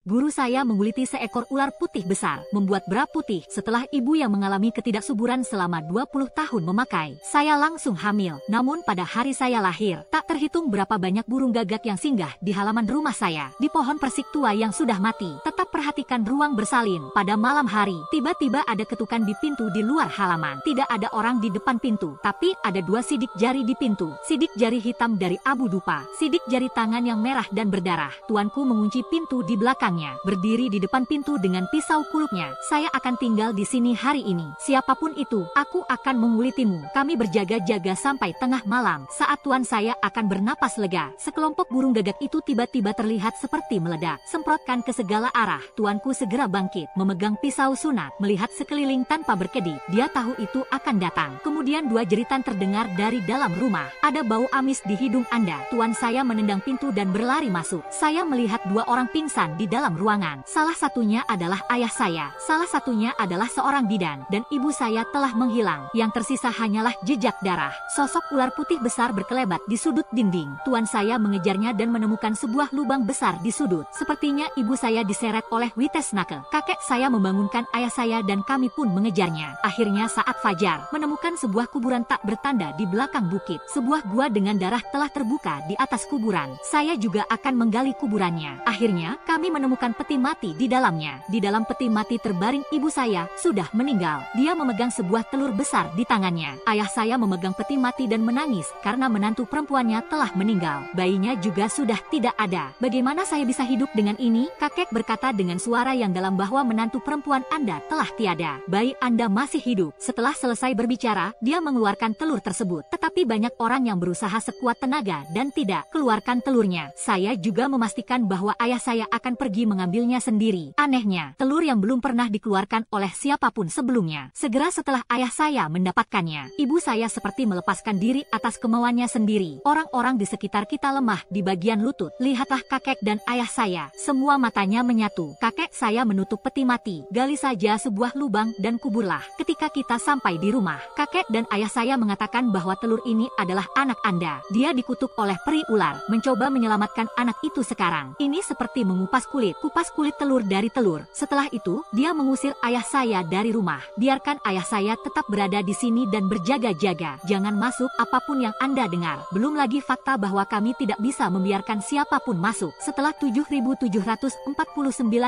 Guru saya menguliti seekor ular putih besar, membuat bra putih setelah ibu yang mengalami ketidaksuburan selama 20 tahun memakai. Saya langsung hamil. Namun pada hari saya lahir, tak terhitung berapa banyak burung gagak yang singgah di halaman rumah saya. Di pohon persik tua yang sudah mati, tetap perhatikan ruang bersalin. Pada malam hari, tiba-tiba ada ketukan di pintu di luar halaman. Tidak ada orang di depan pintu, tapi ada 2 sidik jari di pintu. Sidik jari hitam dari abu dupa, sidik jari tangan yang merah dan berdarah. Tuanku mengunci pintu di belakangnya, berdiri di depan pintu dengan pisau kulupnya. Saya akan tinggal di sini hari ini. Siapapun itu, aku akan mengulitimu. Kami berjaga-jaga sampai tengah malam. Saat tuan saya akan bernapas lega, sekelompok burung gagak itu tiba-tiba terlihat seperti meledak, semprotkan ke segala arah. Tuanku segera bangkit, memegang pisau sunat, melihat sekeliling tanpa berkedip. Dia tahu itu akan datang. Kemudian 2 jeritan terdengar dari dalam rumah. Ada bau amis di hidung Anda. Tuan saya menendang pintu dan berlari masuk. Saya melihat 2 orang pingsan di dalam ruangan. Salah satunya adalah ayah saya, salah satunya adalah seorang bidan, dan ibu saya telah menghilang. Yang tersisa hanyalah jejak darah. Sosok ular putih besar berkelebat di sudut dinding. Tuan saya mengejarnya dan menemukan sebuah lubang besar di sudut. Sepertinya ibu saya diseret oleh Witesnake. Kakek saya membangunkan ayah saya dan kami pun mengejarnya. Akhirnya saat fajar, menemukan sebuah kuburan tak bertanda di belakang bukit. Sebuah gua dengan darah telah terbuka di atas kuburan. Saya juga akan menggali kuburannya. Akhirnya, kami menemukan peti mati di dalamnya. Di dalam peti mati terbaring ibu saya, sudah meninggal. Dia memegang sebuah telur besar di tangannya. Ayah saya memegang peti mati dan menangis karena menantu perempuannya telah meninggal. Bayinya juga sudah tidak ada. Bagaimana saya bisa hidup dengan ini? Kakek berkata dengan suara yang dalam bahwa menantu perempuan Anda telah tiada. Bayi Anda masih hidup. Setelah selesai berbicara, dia mengeluarkan telur tersebut. Tetapi banyak orang yang berusaha sekuat tenaga dan tidak keluarkan telurnya. Saya juga memastikan bahwa ayah saya akan pergi mengambilnya sendiri. Anehnya, telur yang belum pernah dikeluarkan oleh siapapun sebelumnya. Segera setelah ayah saya mendapatkannya, ibu saya seperti melepaskan diri atas kemauannya sendiri. Orang-orang di sekitar kita lemah di bagian lutut. Lihatlah kakek dan ayah saya. Semua matanya menyatu. Kakek saya menutup peti mati. Gali saja sebuah lubang dan kuburlah. Ketika kita sampai di rumah, kakek dan ayah saya mengatakan bahwa telur ini adalah anak Anda. Dia dikutuk oleh peri ular. Mencoba menyelamatkan anak itu sekarang. Ini seperti mengupas kulit. Kupas kulit telur dari telur. Setelah itu, dia mengusir ayah saya dari rumah. Biarkan ayah saya tetap berada di sini dan berjaga-jaga. Jangan masuk apapun yang Anda dengar. Belum lagi fakta bahwa kami tidak bisa membiarkan siapapun masuk. Setelah 7.749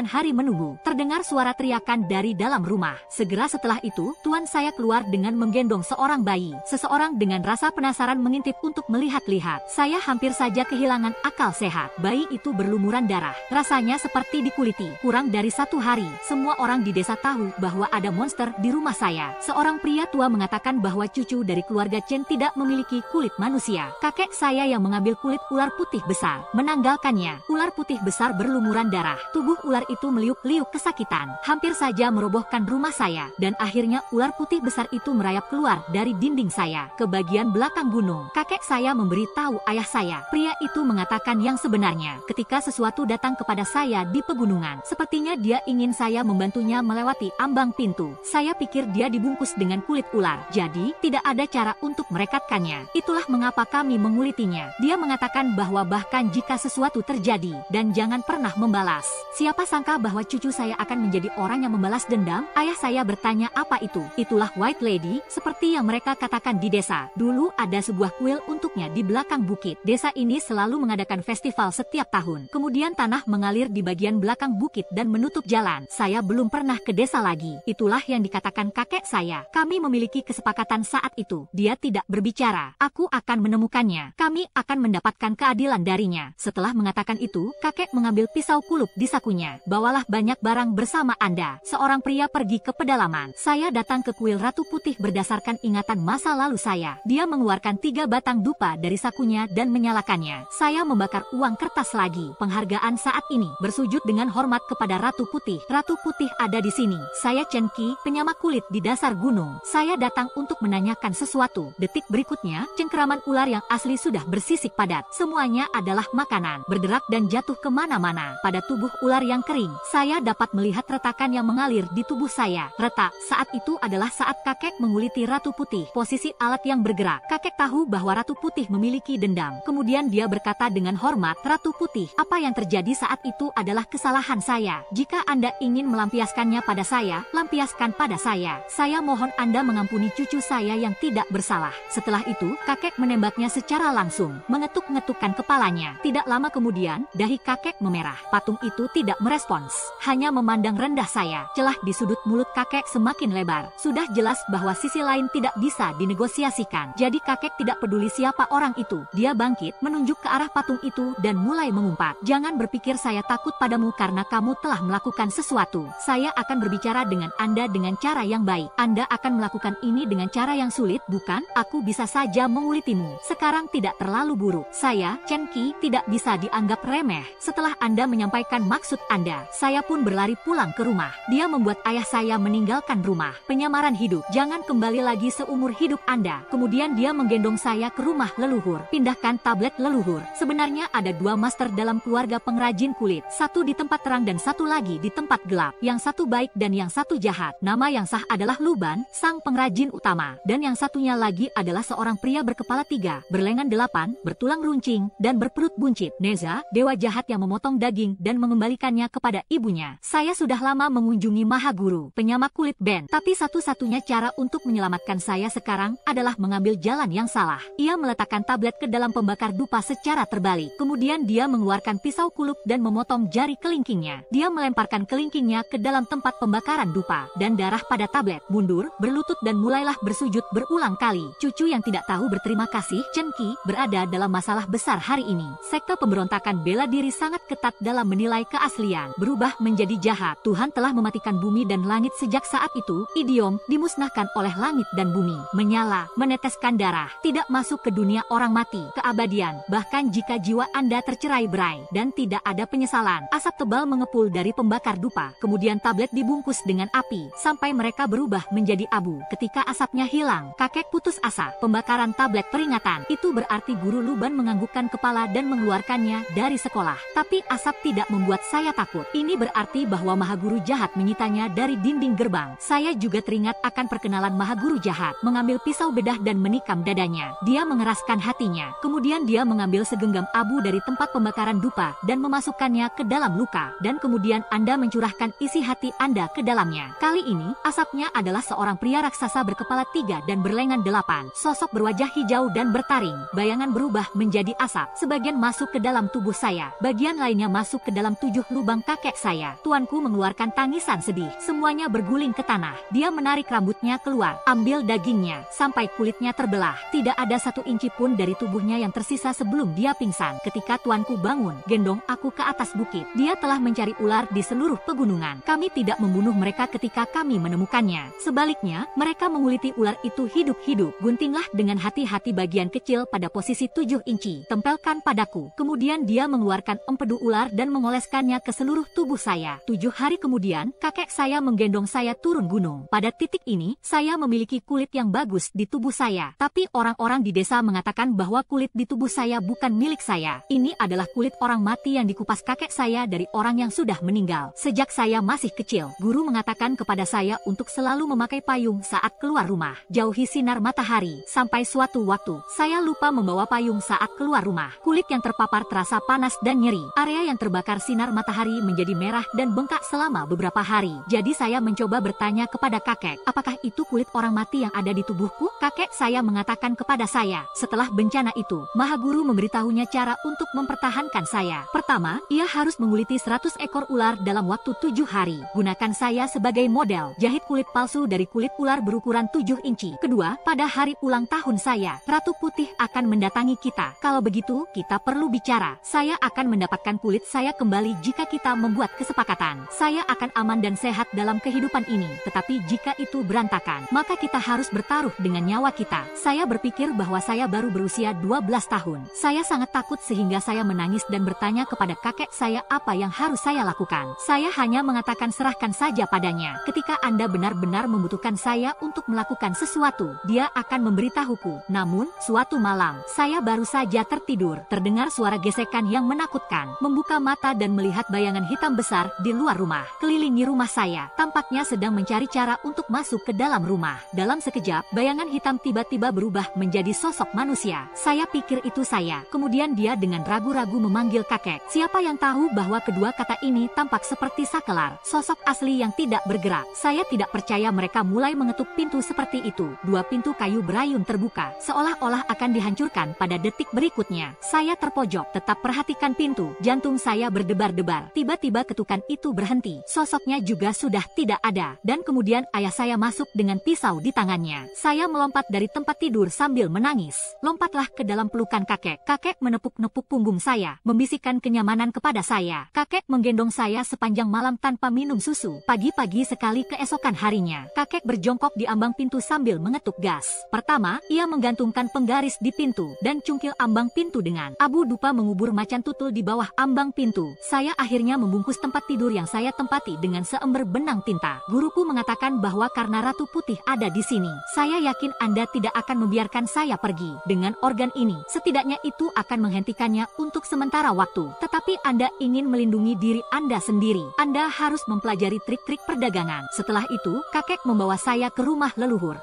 hari menunggu, terdengar suara teriakan dari dalam rumah. Segera setelah itu, tuan saya keluar dengan menggendong seorang bayi. Seseorang dengan rasa penasaran mengintip untuk melihat-lihat. Saya hampir saja kehilangan akal sehat. Bayi itu berlumuran darah. Rasanya seperti dikuliti. Kurang dari 1 hari, semua orang di desa tahu bahwa ada monster di rumah saya. Seorang pria tua mengatakan bahwa cucu dari keluarga Chen tidak memiliki kulit manusia. Kakek saya yang mengambil kulit ular putih besar, menanggalkannya. Ular putih besar berlumuran darah. Tubuh ular itu meliuk-liuk kesakitan. Hampir saja merobohkan rumah saya. Dan akhirnya ular putih besar itu merayap keluar dari dinding saya ke bagian belakang gunung. Kakek saya memberi tahu ayah saya. Pria itu mengatakan yang sebenarnya. Ketika sesuatu datang kepada saya di pegunungan, sepertinya dia ingin saya membantunya melewati ambang pintu. Saya pikir dia dibungkus dengan kulit ular, jadi tidak ada cara untuk merekatkannya. Itulah mengapa kami mengulitinya. Dia mengatakan bahwa bahkan jika sesuatu terjadi, dan jangan pernah membalas. Siapa sangka bahwa cucu saya akan menjadi orang yang membalas dendam? Ayah saya bertanya apa itu. Itulah White Lady, seperti yang mereka katakan di desa. Dulu ada sebuah kuil untuknya di belakang bukit. Desa ini selalu mengadakan festival setiap tahun. Kemudian tanah mengalir di bagian belakang bukit dan menutup jalan. Saya belum pernah ke desa lagi. Itulah yang dikatakan kakek saya. Kami memiliki kesepakatan saat itu. Dia tidak berbicara. Aku akan menemukannya. Kami akan mendapatkan keadilan darinya. Setelah mengatakan itu, kakek mengambil pisau kulup di sakunya. Bawalah banyak barang bersama Anda. Seorang pria pergi ke pedalaman. Saya datang ke kuil Ratu Putih berdasarkan ingatan masa lalu saya. Dia mengeluarkan 3 batang dupa dari sakunya dan menyalakannya. Saya membakar uang kertas lagi. Penghargaan saat ini bersujud dengan hormat kepada Ratu Putih. Ratu Putih ada di sini. Saya Chen Qi, penyamak kulit di dasar gunung. Saya datang untuk menanyakan sesuatu. Detik berikutnya, cengkeraman ular yang asli sudah bersisik padat. Semuanya adalah makanan, berderak dan jatuh kemana-mana. Pada tubuh ular yang kering, saya dapat melihat retakan yang mengalir di tubuh saya. Retak saat itu adalah saat kakek menguliti Ratu Putih. Posisi alat yang bergerak. Kakek tahu bahwa Ratu Putih memiliki dendam. Kemudian dia berkata dengan hormat, Ratu Putih, apa yang terjadi saat itu adalah adalah kesalahan saya. Jika Anda ingin melampiaskannya pada saya, lampiaskan pada saya. Saya mohon Anda mengampuni cucu saya yang tidak bersalah. Setelah itu, kakek menembaknya secara langsung, mengetuk-ngetukkan kepalanya. Tidak lama kemudian, dahi kakek memerah. Patung itu tidak merespons, hanya memandang rendah saya. Celah di sudut mulut kakek semakin lebar. Sudah jelas bahwa sisi lain tidak bisa dinegosiasikan. Jadi kakek tidak peduli siapa orang itu. Dia bangkit, menunjuk ke arah patung itu dan mulai mengumpat. Jangan berpikir saya takut padamu karena kamu telah melakukan sesuatu. Saya akan berbicara dengan Anda dengan cara yang baik. Anda akan melakukan ini dengan cara yang sulit, bukan? Aku bisa saja mengulitimu. Sekarang tidak terlalu buruk. Saya, Chen Qi, tidak bisa dianggap remeh. Setelah Anda menyampaikan maksud Anda, saya pun berlari pulang ke rumah. Dia membuat ayah saya meninggalkan rumah. Penyamaran hidup. Jangan kembali lagi seumur hidup Anda. Kemudian dia menggendong saya ke rumah leluhur. Pindahkan tablet leluhur. Sebenarnya ada dua master dalam keluarga pengrajin kulit. Satu di tempat terang dan satu lagi di tempat gelap. Yang satu baik dan yang satu jahat. Nama yang sah adalah Luban, sang pengrajin utama. Dan yang satunya lagi adalah seorang pria berkepala 3, berlengan 8, bertulang runcing, dan berperut buncit. Neza, dewa jahat yang memotong daging dan mengembalikannya kepada ibunya. Saya sudah lama mengunjungi Mahaguru, penyamak kulit Ben. Tapi satu-satunya cara untuk menyelamatkan saya sekarang adalah mengambil jalan yang salah. Ia meletakkan tablet ke dalam pembakar dupa secara terbalik. Kemudian dia mengeluarkan pisau kulup dan memotong jari kelingkingnya. Dia melemparkan kelingkingnya ke dalam tempat pembakaran dupa. Dan darah pada tablet. Mundur, berlutut dan mulailah bersujud berulang kali. Cucu yang tidak tahu berterima kasih, Chen Qi, berada dalam masalah besar hari ini. Sekte pemberontakan bela diri sangat ketat dalam menilai keaslian. Berubah menjadi jahat. Tuhan telah mematikan bumi dan langit sejak saat itu. Idiom, dimusnahkan oleh langit dan bumi. Menyala, meneteskan darah. Tidak masuk ke dunia orang mati. Keabadian. Bahkan jika jiwa Anda tercerai-berai dan tidak ada penyesalan. Asap tebal mengepul dari pembakar dupa. Kemudian tablet dibungkus dengan api sampai mereka berubah menjadi abu. Ketika asapnya hilang, kakek putus asa. Pembakaran tablet peringatan. Itu berarti guru Luban menganggukkan kepala dan mengeluarkannya dari sekolah. Tapi asap tidak membuat saya takut. Ini berarti bahwa Mahaguru jahat menyitanya dari dinding gerbang. Saya juga teringat akan perkenalan Mahaguru jahat. Mengambil pisau bedah dan menikam dadanya. Dia mengeraskan hatinya. Kemudian dia mengambil segenggam abu dari tempat pembakaran dupa dan memasukkannya ke dalam luka. Dan kemudian Anda mencurahkan isi hati Anda ke dalamnya. Kali ini, asapnya adalah seorang pria raksasa berkepala 3 dan berlengan 8. Sosok berwajah hijau dan bertaring. Bayangan berubah menjadi asap. Sebagian masuk ke dalam tubuh saya. Bagian lainnya masuk ke dalam 7 lubang kakek saya. Tuanku mengeluarkan tangisan sedih. Semuanya berguling ke tanah. Dia menarik rambutnya keluar. Ambil dagingnya. Sampai kulitnya terbelah. Tidak ada 1 inci pun dari tubuhnya yang tersisa sebelum dia pingsan. Ketika tuanku bangun, gendong aku ke atas bukit. Dia telah mencari ular di seluruh pegunungan. Kami tidak membunuh mereka ketika kami menemukannya. Sebaliknya, mereka menguliti ular itu hidup-hidup. Guntinglah dengan hati-hati bagian kecil pada posisi 7 inci. Tempelkan padaku. Kemudian dia mengeluarkan empedu ular dan mengoleskannya ke seluruh tubuh saya. 7 hari kemudian, kakek saya menggendong saya turun gunung. Pada titik ini, saya memiliki kulit yang bagus di tubuh saya. Tapi orang-orang di desa mengatakan bahwa kulit di tubuh saya bukan milik saya. Ini adalah kulit orang mati yang dikupas kakek saya dari orang yang sudah meninggal. Sejak saya masih kecil, guru mengatakan kepada saya untuk selalu memakai payung saat keluar rumah. Jauhi sinar matahari. Sampai suatu waktu, saya lupa membawa payung saat keluar rumah. Kulit yang terpapar terasa panas dan nyeri. Area yang terbakar sinar matahari menjadi merah dan bengkak selama beberapa hari. Jadi saya mencoba bertanya kepada kakek, apakah itu kulit orang mati yang ada di tubuhku? Kakek saya mengatakan kepada saya, setelah bencana itu, Mahaguru memberitahunya cara untuk mempertahankan saya. Pertama, ia harus menguliti 100 ekor ular dalam waktu 7 hari. Gunakan saya sebagai model. Jahit kulit palsu dari kulit ular berukuran 7 inci. Kedua, pada hari ulang tahun saya, Ratu Putih akan mendatangi kita. Kalau begitu, kita perlu bicara. Saya akan mendapatkan kulit saya kembali jika kita membuat kesepakatan. Saya akan aman dan sehat dalam kehidupan ini. Tetapi jika itu berantakan, maka kita harus bertaruh dengan nyawa kita. Saya berpikir bahwa saya baru berusia 12 tahun. Saya sangat takut sehingga saya menangis dan bertanya kepada kakek saya apa yang harus saya lakukan. Saya hanya mengatakan serahkan saja padanya. Ketika Anda benar-benar membutuhkan saya untuk melakukan sesuatu, dia akan memberitahuku. Namun, suatu malam, saya baru saja tertidur. Terdengar suara gesekan yang menakutkan. Membuka mata dan melihat bayangan hitam besar di luar rumah. Kelilingi rumah saya. Tampaknya sedang mencari cara untuk masuk ke dalam rumah. Dalam sekejap, bayangan hitam tiba-tiba berubah menjadi sosok manusia. Saya pikir itu saya. Kemudian dia dengan ragu-ragu memanggil kakek. Siapa yang tahu bahwa kedua kata ini tampak seperti sakelar, sosok asli yang tidak bergerak. Saya tidak percaya mereka mulai mengetuk pintu seperti itu. Dua pintu kayu berayun terbuka, seolah-olah akan dihancurkan pada detik berikutnya. Saya terpojok, tetap perhatikan pintu. Jantung saya berdebar-debar. Tiba-tiba ketukan itu berhenti. Sosoknya juga sudah tidak ada. Dan kemudian ayah saya masuk dengan pisau di tangannya. Saya melompat dari tempat tidur sambil menangis. Lompatlah ke dalam pelukan kakek. Kakek menepuk-nepuk punggung saya, membisikkan kenyamanan kepada saya. Kakek menggendong saya sepanjang malam tanpa minum susu. Pagi-pagi sekali keesokan harinya, kakek berjongkok di ambang pintu sambil mengetuk gas. Pertama, ia menggantungkan penggaris di pintu dan cungkil ambang pintu dengan abu dupa mengubur macan tutul di bawah ambang pintu. Saya akhirnya membungkus tempat tidur yang saya tempati dengan seember benang tinta. Guruku mengatakan bahwa karena Ratu Putih ada di sini, saya yakin Anda tidak akan membiarkan saya pergi. Dengan organ ini, setidaknya itu akan menghentikannya untuk sementara waktu. Tetapi Anda ingin melindungi diri Anda sendiri. Anda harus mempelajari trik-trik perdagangan. Setelah itu, kakek membawa saya ke rumah leluhur.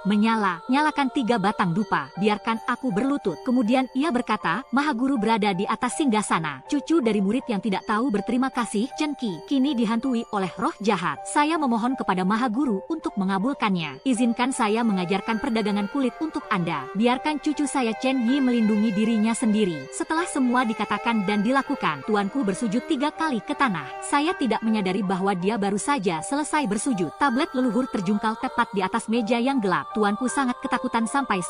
Nyalakan 3 batang dupa. Biarkan aku berlutut. Kemudian ia berkata, Maha Guru berada di atas singgasana. Cucu dari murid yang tidak tahu berterima kasih, Chen Qi, kini dihantui oleh roh jahat. Saya memohon kepada Maha Guru untuk mengabulkannya. Izinkan saya mengajarkan perdagangan kulit untuk Anda. Biarkan cucu saya Chen Yi melindungi dirinya sendiri. Setelah semua dikatakan dan dilakukan, tuanku bersujud 3 kali ke tanah. Saya tidak menyadari bahwa dia baru saja selesai bersujud. Tablet leluhur terjungkal tepat di atas meja yang gelap. Tuanku sangat ketakutan sampai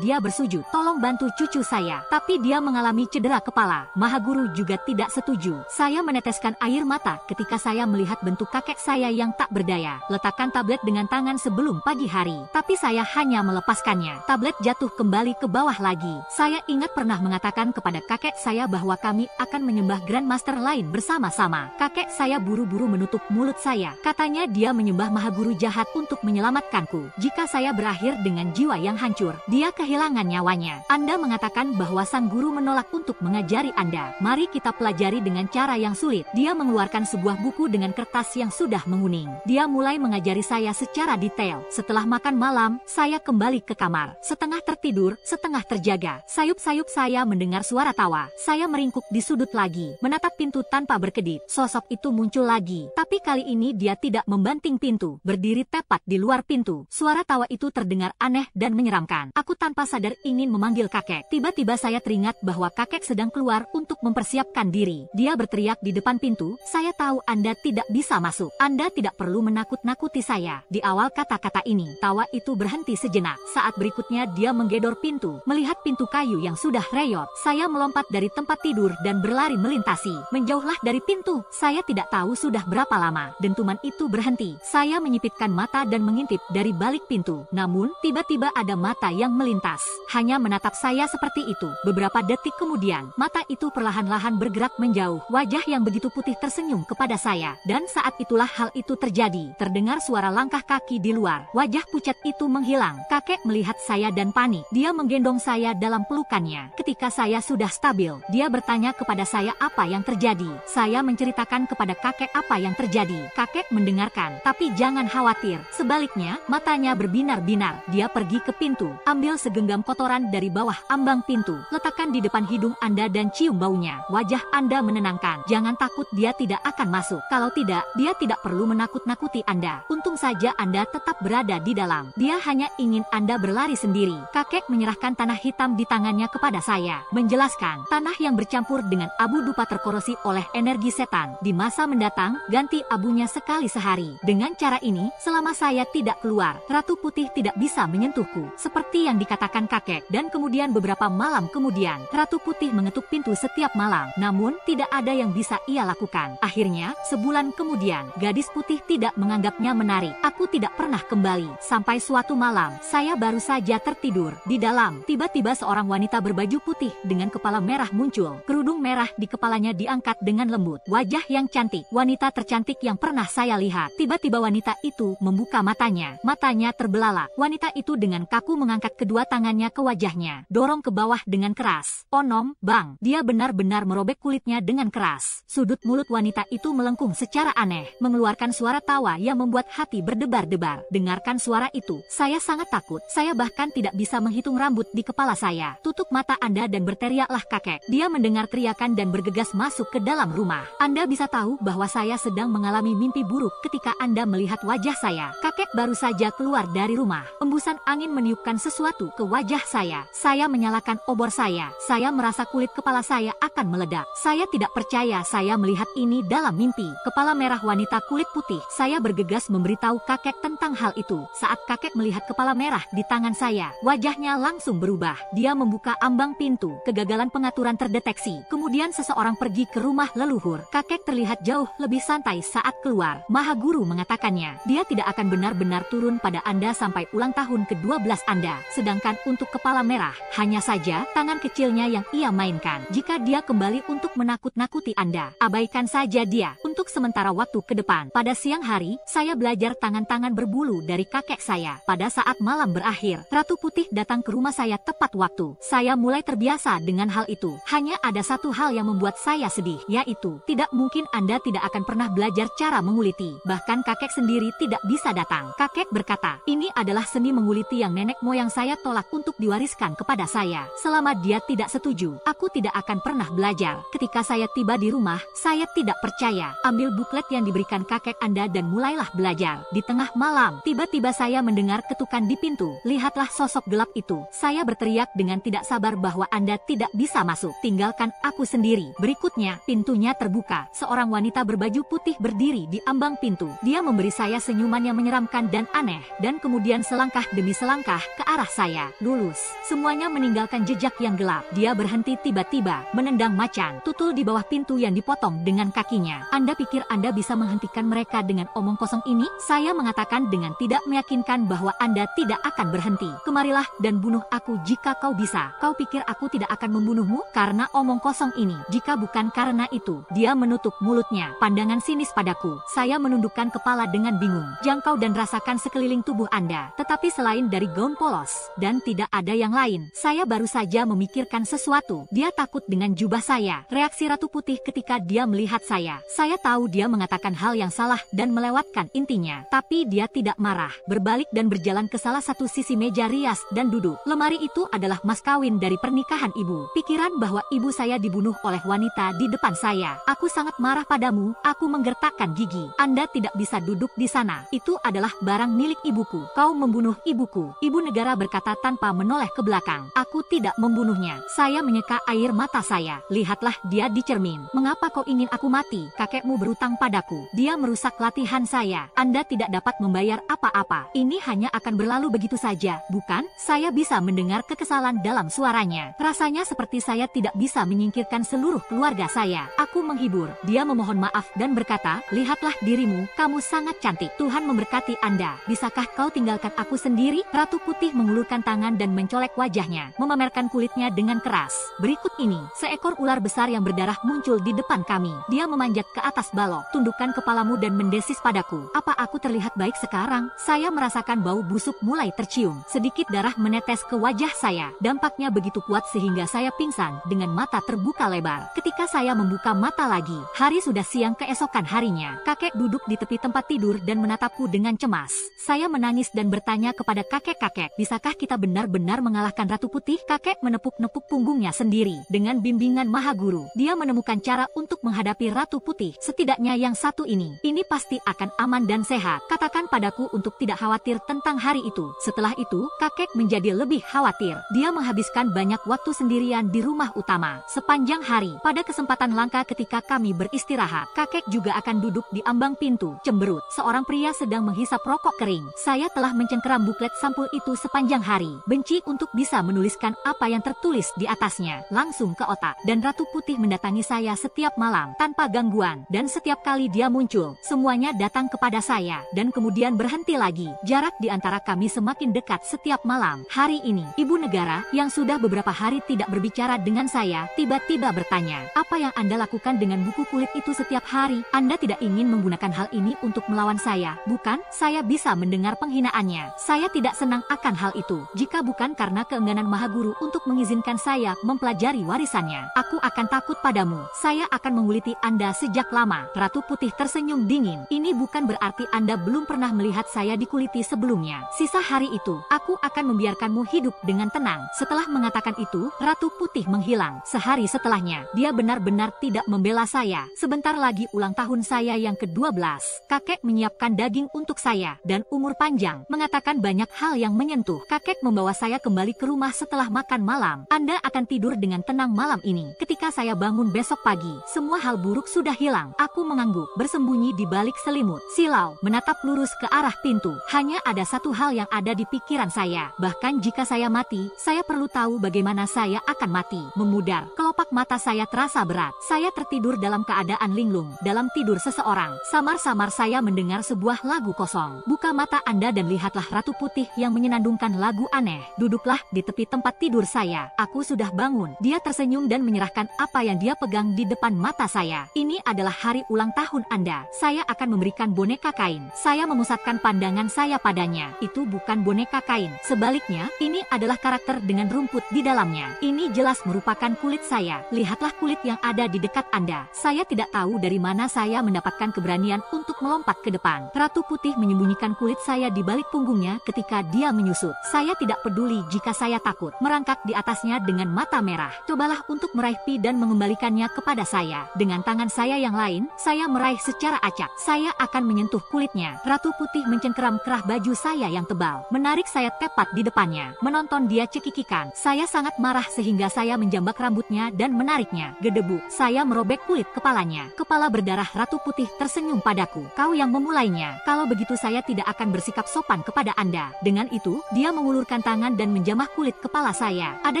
dia bersujud. Tolong bantu cucu saya. Tapi dia mengalami cedera kepala. Maha Guru juga tidak setuju. Saya meneteskan air mata ketika saya melihat bentuk kakek saya yang tak berdaya. Letakkan tablet dengan tangan sebelum pagi hari. Tapi saya hanya melepaskannya. Tablet jatuh kembali ke bawah lagi. Saya ingat pernah mengatakan kepada kakek saya bahwa kami akan menyembah Grandmaster lain bersama-sama. Kakek saya buru-buru menutup mulut saya. Katanya dia menyembah Maha Guru jahat untuk menyelamatkanku. Jika saya berakhir dengan jiwa yang hancur, dia kehilangan nyawanya. Anda mengatakan bahwa sang guru menolak untuk mengajari Anda. Mari kita pelajari dengan cara yang sulit. Dia mengeluarkan sebuah buku dengan kertas yang sudah menguning. Dia mulai mengajari saya secara detail. Setelah makan malam, saya kembali ke kamar. Setengah tertidur, setengah terjaga. Sayup-sayup saya mendengar suara tawa. Saya meringkuk di sudut lagi, menatap pintu tanpa berkedip. Sosok itu muncul lagi, tapi kali ini dia tidak membanting pintu, berdiri tepat di luar pintu. Suara tawa itu terdengar aneh dan menyeramkan. Aku tanpa sadar ingin memanggil kakek. Tiba-tiba saya teringat bahwa kakek sedang keluar untuk mempersiapkan diri. Dia berteriak di depan pintu, "Saya tahu Anda tidak bisa masuk. Anda tidak perlu menakut-nakuti saya." Di awal kata-kata ini, tawa itu berhenti sejenak. Saat berikutnya dia menggedor pintu. Melihat pintu kayu yang sudah reyot, saya melompat dari tempat tidur dan berlari melintasi. Menjauhlah dari pintu. Saya tidak tahu sudah berapa lama dentuman itu berhenti. Saya menyipitkan mata dan mengintip dari balik pintu. Namun, tiba-tiba ada mata yang melintas. Hanya menatap saya seperti itu. Beberapa detik kemudian, mata itu perlahan-lahan bergerak menjauh. Wajah yang begitu putih tersenyum kepada saya. Dan saat itulah hal itu terjadi. Terdengar suara langkah kaki di luar. Wajah pucat itu menghilang. Kakek melihat saya dan panik. Dia menggendong saya dalam pelukannya. Ketika saya sudah stabil, dia bertanya kepada saya apa yang terjadi. Saya menceritakan kepada kakek apa yang terjadi. Kakek mendengarkan, tapi jangan khawatir. Sebaliknya, matanya berbinar-binar. Dia pergi ke pintu, ambil segenggam kotoran dari bawah ambang pintu, letakkan di depan hidung Anda dan cium baunya. Wajah Anda menenangkan. Jangan takut, dia tidak akan masuk. Kalau tidak, dia tidak perlu menakut-nakuti Anda. Untung saja Anda tetap berada di dalam. Dia hanya ingin Anda berlari sendiri. Kakek menyerahkan tanah hitam di tangannya kepada saya, menjelaskan, tanah yang bercampur dengan abu dupa terkorosi oleh energi setan. Di masa mendatang, ganti abunya sekali sehari. Dengan cara ini, selama saya tidak keluar, Ratu Putih tidak bisa menyentuhku. Seperti yang dikatakan kakek. Dan kemudian beberapa malam kemudian, Ratu Putih mengetuk pintu setiap malam. Namun, tidak ada yang bisa ia lakukan. Akhirnya, sebulan kemudian, gadis putih tidak menganggapnya menarik. Aku tidak pernah kembali. Sampai suatu malam, saya baru saja tertidur. Di dalam, tiba-tiba seorang wanita berbaju putih dengan kepala merah muncul. Kerudung merah di kepalanya diangkat dengan lembut. Wajah yang cantik. Wanita tercantik yang pernah saya lihat. Tiba-tiba wanita itu membuka matanya. Matanya terbelalak. Wanita itu dengan kaku mengangkat kedua tangannya ke wajahnya. Dorong ke bawah dengan keras. Onom, bang. Dia benar-benar merobek kulitnya dengan keras. Sudut mulut wanita itu melengkung secara aneh, mengeluarkan suara tawa yang membuat hati berdebar-debar. Dengarkan suara itu. Saya sangat takut. Saya bahkan tidak bisa menghitung rambut di kepala saya. Tutup mata Anda dan berteriaklah kakek. Dia mendengar teriakan dan bergegas masuk ke dalam dalam rumah. Anda bisa tahu bahwa saya sedang mengalami mimpi buruk ketika Anda melihat wajah saya. Kakek baru saja keluar dari rumah. Embusan angin meniupkan sesuatu ke wajah saya. Saya menyalakan obor saya. Saya merasa kulit kepala saya akan meledak. Saya tidak percaya saya melihat ini dalam mimpi. Kepala merah wanita kulit putih. Saya bergegas memberitahu kakek tentang hal itu. Saat kakek melihat kepala merah di tangan saya, wajahnya langsung berubah. Dia membuka ambang pintu. Kegagalan pengaturan terdeteksi. Kemudian seseorang pergi ke rumah leluhur. Kakek terlihat jauh lebih santai saat keluar. Maha Guru mengatakannya, dia tidak akan benar-benar turun pada Anda sampai ulang tahun ke-12 Anda. Sedangkan untuk kepala merah, hanya saja tangan kecilnya yang ia mainkan. Jika dia kembali untuk menakut-nakuti Anda, abaikan saja dia untuk sementara waktu ke depan. Pada siang hari, saya belajar tangan-tangan berbulu dari kakek saya. Pada saat malam berakhir, Ratu Putih datang ke rumah saya tepat waktu. Saya mulai terbiasa dengan hal itu. Hanya ada satu hal yang membuat saya sedih, yaitu tidak mungkin Anda tidak akan pernah belajar cara menguliti. Bahkan kakek sendiri tidak bisa datang. Kakek berkata, ini adalah seni menguliti yang nenek moyang saya tolak untuk diwariskan kepada saya. Selama dia tidak setuju, aku tidak akan pernah belajar. Ketika saya tiba di rumah, saya tidak percaya. Ambil buklet yang diberikan kakek Anda dan mulailah belajar. Di tengah malam, tiba-tiba saya mendengar ketukan di pintu. Lihatlah sosok gelap itu. Saya berteriak dengan tidak sabar bahwa Anda tidak bisa masuk. Tinggalkan aku sendiri. Berikutnya, pintunya terbuka. Seorang wanita berbaju putih berdiri di ambang pintu. Dia memberi saya senyuman yang menyeramkan dan aneh. Dan kemudian selangkah demi selangkah ke arah saya. Lulus. Semuanya meninggalkan jejak yang gelap. Dia berhenti tiba-tiba, menendang macan tutul di bawah pintu yang dipotong dengan kakinya. Anda pikir Anda bisa menghentikan mereka dengan omong kosong ini? Saya mengatakan dengan tidak meyakinkan bahwa Anda tidak akan berhenti. Kemarilah dan bunuh aku jika kau bisa. Kau pikir aku tidak akan membunuhmu karena omong kosong ini? Jika bukan karena itu, dia menutup mulutnya. Pandangan sinis padaku. Saya menundukkan kepala dengan bingung. Jangkau dan rasakan sekeliling tubuh Anda. Tetapi selain dari gaun polos, dan tidak ada yang lain. Saya baru saja memikirkan sesuatu. Dia takut dengan jubah saya. Reaksi Ratu Putih ketika dia melihat saya. Saya tahu dia mengatakan hal yang salah dan melewatkan intinya. Tapi dia tidak marah. Berbalik dan berjalan ke salah satu sisi meja rias dan duduk. Lemari itu adalah mas kawin dari pernikahan ibu. Pikiran bahwa ibu saya dibunuh oleh wanita di depan saya. Aku sangat marah padamu. Aku menggertakkan gigi. Anda tidak bisa duduk di sana. Itu adalah barang milik ibuku. Kau membunuh ibuku. Ibu negara berkata tanpa menoleh ke belakang. Aku tidak membunuhnya. Saya menyeka air mata saya. Lihatlah dia di cermin. Mengapa kau ingin aku mati? Kakekmu berutang padaku. Dia merusak latihan saya. Anda tidak dapat membayar apa-apa. Ini hanya akan berlalu begitu saja, bukan? Saya bisa mendengar kekesalan dalam suaranya. Rasanya seperti saya tidak bisa menyingkirkan seluruh keluarga saya. Aku menghibur. Dia memohon maaf dan berkata, lihatlah dirimu, kamu sangat cantik. Tuhan memberkati Anda. Bisakah kau tinggalkan aku sendiri? Ratu Putih mengulurkan tangan dan mencolek wajahnya, memamerkan kulitnya dengan keras. Berikut ini, seekor ular besar yang berdarah muncul di depan kami. Dia memanjat ke atas balok. Tundukkan kepalamu dan mendesis padaku. Apa aku terlihat baik sekarang? Saya merasakan bau busuk mulai tercium. Sedikit darah menetes ke wajah saya. Dampaknya begitu kuat sehingga saya pingsan dengan mata terbuka lebar. Ketika saya membuka mata lagi, hari sudah siang keesokan harinya. Kakek duduk di tepi tempat tidur dan menatapku dengan cemas. Saya menangis dan bertanya kepada kakek-kakek, bisakah kita benar-benar mengalahkan Ratu Putih? Kakek menepuk-nepuk punggungnya sendiri. Dengan bimbingan Maha Guru, dia menemukan cara untuk menghadapi Ratu Putih. Setidaknya yang satu ini pasti akan aman dan sehat. Katakan padaku untuk tidak khawatir tentang hari itu. Setelah itu, kakek menjadi lebih khawatir. Dia menghabiskan banyak waktu sendirian di rumah utama. Sepanjang hari, pada kesempatan langka ketika kami beristirahat, kakek juga akan duduk di ambang pintu, cemberut. Seorang pria sedang menghisap rokok kering. Saya telah mencengkeram buklet sampul itu sepanjang hari. Benci untuk bisa menuliskan apa yang tertulis di atasnya langsung ke otak. Dan Ratu Putih mendatangi saya setiap malam tanpa gangguan. Dan setiap kali dia muncul, semuanya datang kepada saya dan kemudian berhenti lagi. Jarak di antara kami semakin dekat setiap malam. Hari ini, ibu negara yang sudah beberapa hari tidak berbicara dengan saya tiba-tiba bertanya, apa yang Anda lakukan dengan buku kulit itu setiap hari? Anda tidak ingin menggunakan hal ini untuk melawan saya, bukan? Saya bisa mendengar penghinaannya. Saya tidak senang akan hal itu. Jika bukan karena keengganan Maha Guru untuk mengizinkan saya mempelajari warisannya, aku akan takut padamu. Saya akan menguliti Anda sejak lama. Ratu Putih tersenyum dingin. Ini bukan berarti Anda belum pernah melihat saya dikuliti sebelumnya. Sisa hari itu, aku akan membiarkanmu hidup dengan tenang. Setelah mengatakan itu, Ratu Putih menghilang. Sehari setelahnya, dia benar-benar tidak tidak membela saya. Sebentar lagi ulang tahun saya yang ke-12. Kakek menyiapkan daging untuk saya dan umur panjang, mengatakan banyak hal yang menyentuh. Kakek membawa saya kembali ke rumah setelah makan malam. Anda akan tidur dengan tenang malam ini. Ketika saya bangun besok pagi, semua hal buruk sudah hilang. Aku mengangguk, bersembunyi di balik selimut. Silau, menatap lurus ke arah pintu. Hanya ada satu hal yang ada di pikiran saya. Bahkan jika saya mati, saya perlu tahu bagaimana saya akan mati. Memudar, kelopak mata saya terasa berat. Saya tertidur dalam keadaan linglung. Dalam tidur seseorang, samar-samar saya mendengar sebuah lagu kosong. Buka mata Anda dan lihatlah Ratu Putih yang menyenandungkan lagu aneh. Duduklah di tepi tempat tidur saya. Aku sudah bangun. Dia tersenyum dan menyerahkan apa yang dia pegang di depan mata saya. Ini adalah hari ulang tahun Anda. Saya akan memberikan boneka kain. Saya memusatkan pandangan saya padanya. Itu bukan boneka kain. Sebaliknya, ini adalah karakter dengan rumput di dalamnya. Ini jelas merupakan kulit saya. Lihatlah kulit yang ada di dekat Anda. Saya tidak tahu dari mana saya mendapatkan keberanian untuk melompat ke depan. Ratu Putih menyembunyikan kulit saya di balik punggungnya ketika dia menyusut. Saya tidak peduli jika saya takut. Merangkak di atasnya dengan mata merah. Cobalah untuk meraih Pi dan mengembalikannya kepada saya. Dengan tangan saya yang lain, saya meraih secara acak. Saya akan menyentuh kulitnya. Ratu Putih mencengkeram kerah baju saya yang tebal, menarik saya tepat di depannya. Menonton dia cekikikan, saya sangat marah sehingga saya menjambak rambutnya dan menariknya. Gedebuk, saya merobek kulit kepalanya. Kepala berdarah Ratu Putih tersenyum padaku. Kau yang memulainya. Kalau begitu saya tidak akan bersikap sopan kepada Anda. Dengan itu, dia mengulurkan tangan dan menjamah kulit kepala saya. Ada